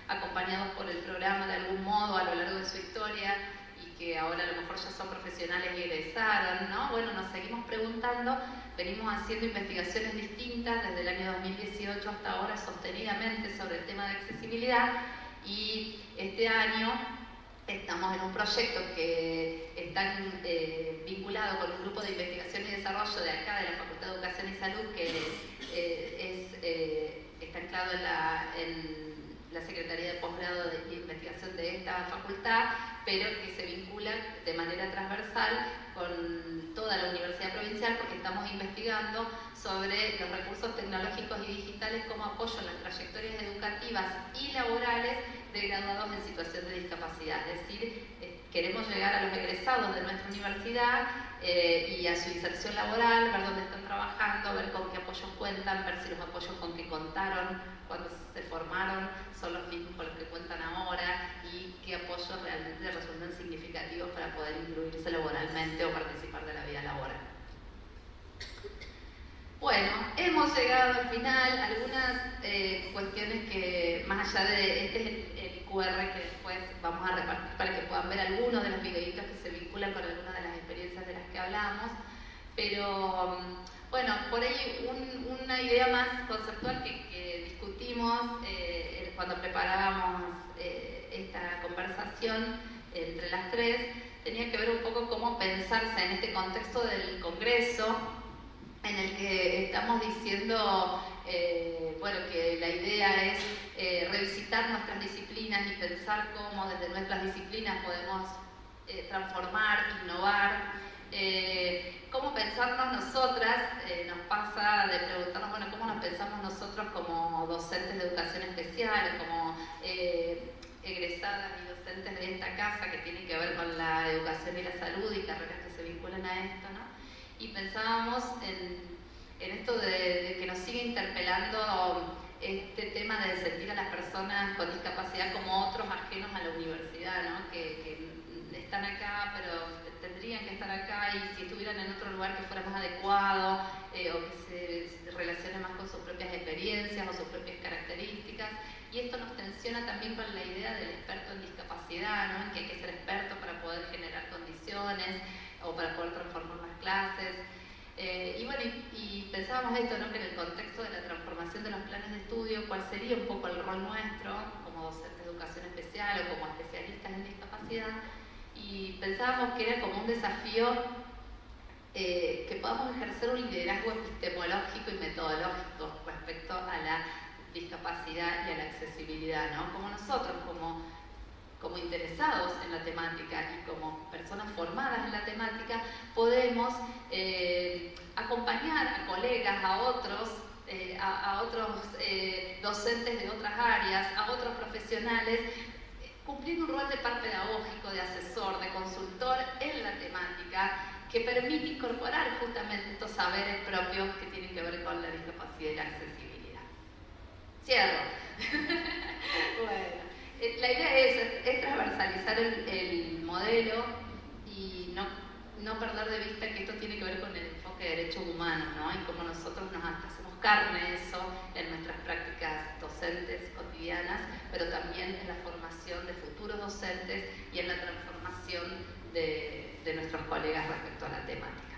[SPEAKER 2] acompañados por el programa de algún modo a lo largo de su historia y que ahora a lo mejor ya son profesionales y egresaron, ¿no? Bueno, nos seguimos preguntando, venimos haciendo investigaciones distintas desde el año 2018 hasta ahora sostenidamente sobre el tema de accesibilidad, y este año estamos en un proyecto que está vinculado con un grupo de investigación y desarrollo de acá, de la Facultad de Educación y Salud, que está anclado en la Secretaría de Posgrado de Investigación de esta facultad, pero que se vincula de manera transversal con toda la Universidad Provincial, porque estamos investigando sobre los recursos tecnológicos y digitales como apoyo en las trayectorias educativas y laborales de graduados en situación de discapacidad. Es decir, queremos llegar a los egresados de nuestra universidad y a su inserción laboral, ver dónde están trabajando, ver con qué apoyos cuentan, ver si los apoyos con que contaron cuando se formaron son los mismos con los que cuentan ahora y qué apoyos realmente resultan significativos para poder incluirse laboralmente o participar de la vida laboral. Bueno, hemos llegado al final. Algunas cuestiones que, más allá de este es el QR que después vamos a repartir para que puedan ver algunos de los videitos que se vinculan con algunas de las experiencias de las que hablamos, pero bueno, por ahí una idea más conceptual que discutimos cuando preparábamos esta conversación entre las tres, tenía que ver un poco cómo pensarse en este contexto del Congreso, en el que estamos diciendo bueno, que la idea es revisitar nuestras disciplinas y pensar cómo desde nuestras disciplinas podemos transformar, innovar, cómo pensarnos nosotras. Nos pasa de preguntarnos, bueno, cómo nos pensamos nosotros como docentes de educación especial, como egresadas y docentes de esta casa que tienen que ver con la educación y la salud y carreras que se vinculan a esto, ¿no? Y pensábamos en esto de que nos sigue interpelando este tema de sentir a las personas con discapacidad como otros ajenos a la universidad, ¿no? Que están acá, pero tendrían que estar acá, y si estuvieran en otro lugar que fuera más adecuado, o que se relacione más con sus propias experiencias o sus propias características. Y esto nos tensiona también con la idea del experto en discapacidad, ¿no? En que hay que ser experto para poder generar condiciones o para poder transformar las clases. Y bueno, y pensábamos esto, ¿no? Que en el contexto de la transformación de los planes de estudio, ¿cuál sería un poco el rol nuestro como docentes de educación especial o como especialistas en discapacidad? Y pensábamos que era como un desafío que podamos ejercer un liderazgo epistemológico y metodológico respecto a la discapacidad y a la accesibilidad, ¿no? Como nosotros, como interesados en la temática y como personas formadas en la temática, podemos acompañar a colegas, a otros docentes de otras áreas, a otros profesionales, cumpliendo un rol de par pedagógico, de asesor, de consultor en la temática, que permite incorporar justamente estos saberes propios que tienen que ver con la discapacidad y la accesibilidad. Cierro. Bueno. La idea es transversalizar el modelo y no perder de vista que esto tiene que ver con el enfoque de derechos humanos, ¿no? Y cómo nosotros nos hacemos carne eso en nuestras prácticas docentes cotidianas, pero también en la formación de futuros docentes y en la transformación de nuestros colegas respecto a la temática.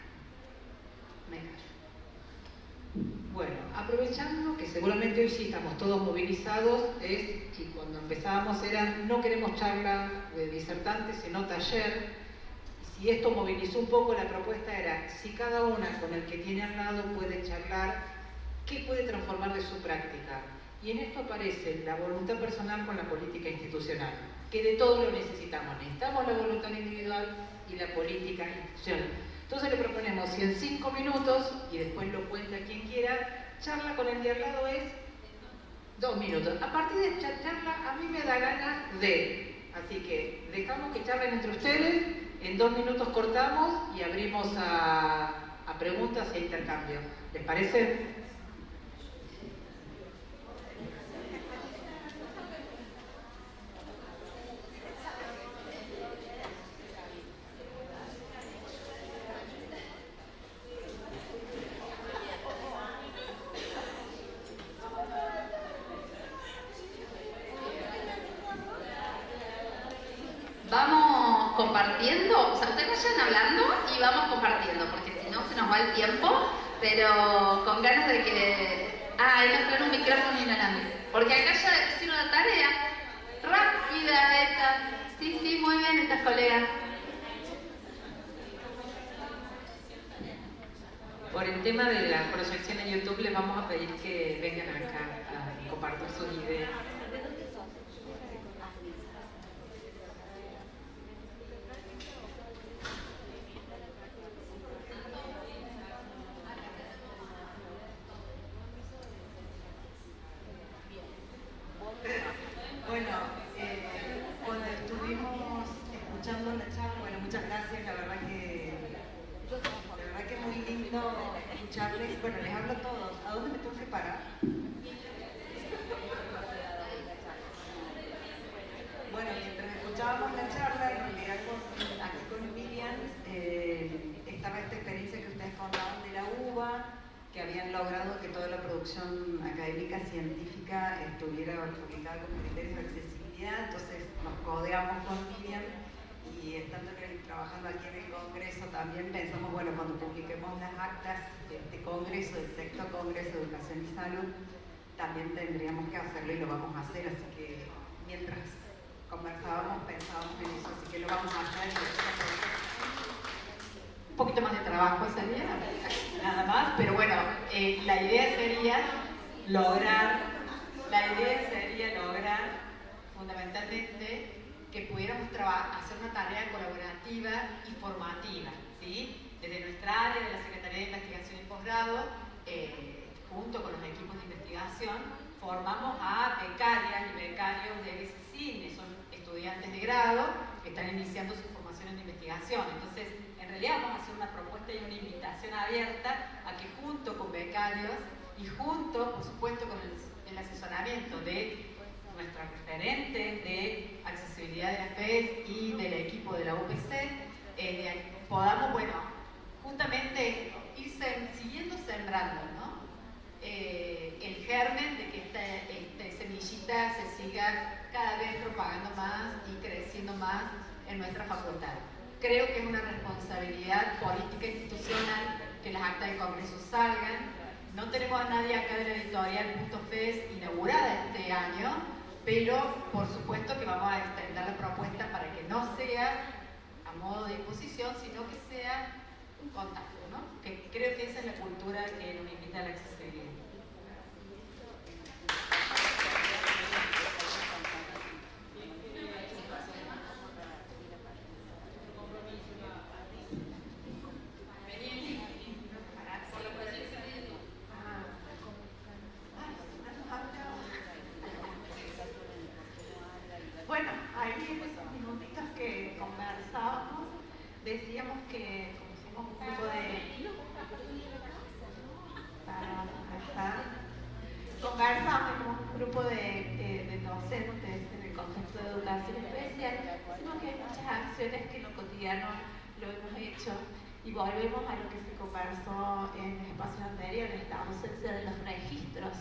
[SPEAKER 2] Me callo.
[SPEAKER 3] Bueno, aprovechando que seguramente hoy sí estamos todos movilizados, y cuando empezábamos era no queremos charla de disertantes, sino taller. Si esto movilizó un poco, la propuesta era si cada una con el que tiene al lado puede charlar, ¿qué puede transformar de su práctica? Y en esto aparece la voluntad personal con la política institucional, que de todo lo necesitamos. Necesitamos la voluntad individual y la política institucional. Entonces le proponemos si en 5 minutos, y después lo cuenta quien quiera, charla con el de al lado es 2 minutos. A partir de esta charla a mí me da ganas de. Así que dejamos que charlen entre ustedes, en 2 minutos cortamos y abrimos a preguntas e intercambio. ¿Les parece?
[SPEAKER 2] vayan hablando y vamos compartiendo, porque si no se nos va el tiempo, pero con ganas de que... Ah, y nos traen un micrófono inalámbrico, porque acá ya hicieron una tarea rápida esta. Sí, sí, muy bien estas colegas.
[SPEAKER 1] Por el tema de la proyección en YouTube, les vamos a pedir que vengan acá a compartir sus ideas.
[SPEAKER 4] Bueno, cuando estuvimos escuchando la charla, bueno, muchas gracias, la verdad que es muy lindo escucharles. Bueno, les hablo a todos. ¿A dónde me tengo que parar? Bueno, mientras escuchábamos la charla, en realidad aquí con Miriam, estaba esta experiencia que ustedes contaban de la UBA, que habían logrado que toda la producción académica científica estuviera publicada con criterios de accesibilidad. Entonces nos codeamos con Miriam y estando trabajando aquí en el Congreso también pensamos, bueno, cuando publiquemos las actas de este Congreso, del sexto Congreso de Educación y Salud, también tendríamos que hacerlo y lo vamos a hacer. Así que mientras conversábamos pensábamos en eso, así que lo vamos a hacer. Un poquito más de trabajo sería, nada más, pero bueno, la idea sería lograr fundamentalmente que pudiéramos hacer una tarea colaborativa y formativa, ¿sí? Desde nuestra área de la Secretaría de Investigación y Posgrado, junto con los equipos de investigación, formamos a becarias y becarios de BCCIN, son estudiantes de grado que están iniciando su formación en investigación. Entonces, en realidad vamos a hacer una propuesta y una invitación abierta a que junto con becarios y junto, por supuesto, con el asesoramiento de nuestra referente de accesibilidad de la FES y del equipo de la UPC, podamos, bueno, justamente ir siguiendo sembrando, ¿no? El germen de que esta semillita se siga cada vez propagando más y creciendo más en nuestra facultad. Creo que es una responsabilidad política e institucional que las actas de congreso salgan. No tenemos a nadie acá de la editorial .fes inaugurada este año, pero por supuesto que vamos a extender la propuesta para que no sea a modo de imposición, sino que sea un contacto, ¿no? Que creo que esa es la cultura que nos invita a la accesibilidad. Bueno, ahí en esos minutitos que conversábamos, decíamos que como somos un grupo de docentes en el contexto de educación especial, decimos que hay muchas acciones que en lo cotidiano lo hemos hecho y volvemos a lo que se conversó en el espacio anterior, esta ausencia de los registros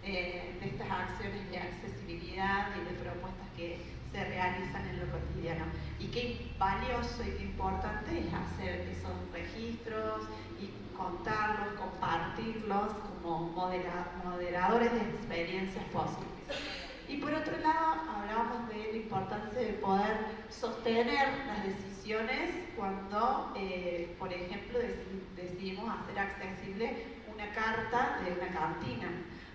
[SPEAKER 4] de estas acciones de accesibilidad y de propuestas que se realizan en lo cotidiano. Y qué valioso y qué importante es hacer esos registros y contarlos, compartirlos como moderadores de experiencias posibles. Y por otro lado, hablábamos de la importancia de poder sostener las decisiones cuando, por ejemplo, decidimos hacer accesible una carta de una cantina.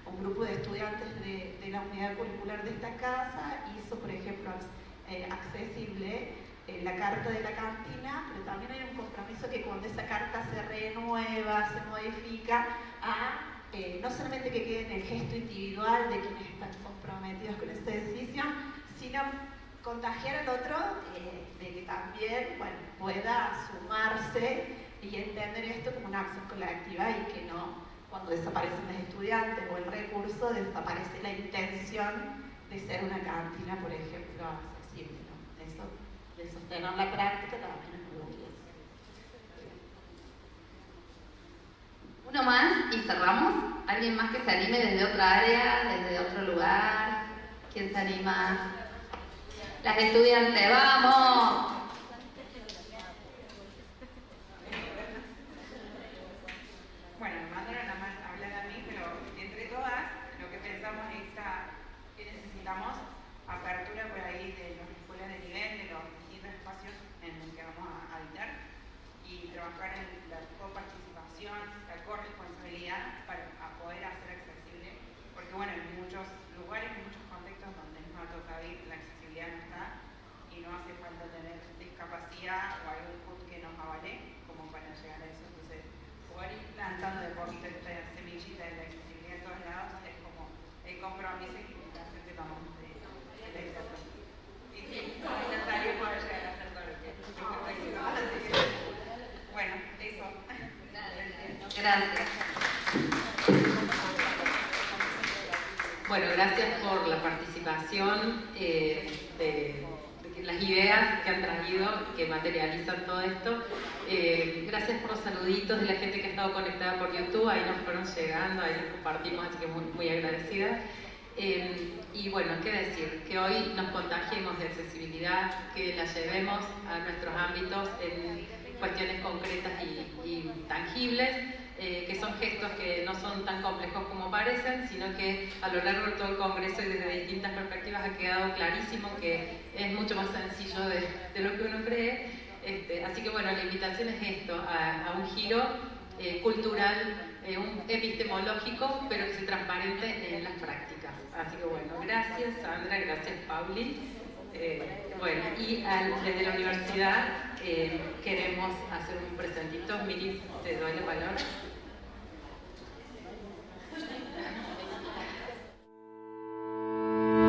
[SPEAKER 4] Un grupo de estudiantes de la unidad curricular de esta casa hizo, por ejemplo, accesible la carta de la cantina, pero también hay un compromiso que cuando esa carta se renueva, se modifica, no solamente que quede en el gesto individual de quienes están comprometidos con esta decisión, sino contagiar al otro de que también, bueno, pueda sumarse y entender esto como una acción colectiva y que no, cuando desaparecen los estudiantes o el recurso, desaparece la intención de ser una cantina, por ejemplo, accesible, ¿no? Eso, de sostener la práctica también es muy valioso.
[SPEAKER 2] Uno más y cerramos. ¿Alguien más que se anime desde otra área, desde otro lugar? ¿Quién se anima? Las estudiantes, ¡vamos!
[SPEAKER 5] trabajar en la coparticipación, la corresponsabilidad para poder hacer accesible, porque bueno, en muchos lugares, en muchos contextos donde nos ha tocado ir, la accesibilidad no está y no hace falta tener discapacidad o algún CUT que nos avale como para llegar a eso. Entonces, poder ir plantando de poquito esta semillita de la accesibilidad en todos lados es como el compromiso y la gente vamos de la etapa. Y sí, me encantaría poder llegar a hacer todo lo que bueno, eso.
[SPEAKER 2] Gracias.
[SPEAKER 1] Bueno, gracias por la participación, de las ideas que han traído, que materializan todo esto. Gracias por los saluditos de la gente que ha estado conectada por YouTube, ahí nos fueron llegando, ahí nos compartimos, así que muy agradecida. Y bueno, qué decir, que hoy nos contagiemos de accesibilidad, que la llevemos a nuestros ámbitos en cuestiones concretas y tangibles, que son gestos que no son tan complejos como parecen, sino que a lo largo de todo el Congreso y desde distintas perspectivas ha quedado clarísimo que es mucho más sencillo de lo que uno cree. Así que bueno, la invitación es esto, a un giro cultural, epistemológico, pero que se transparente en las prácticas. Así que bueno, gracias Sandra, gracias Pauli. Bueno, y desde la universidad queremos hacer un presentito. Miri, te doy la palabra.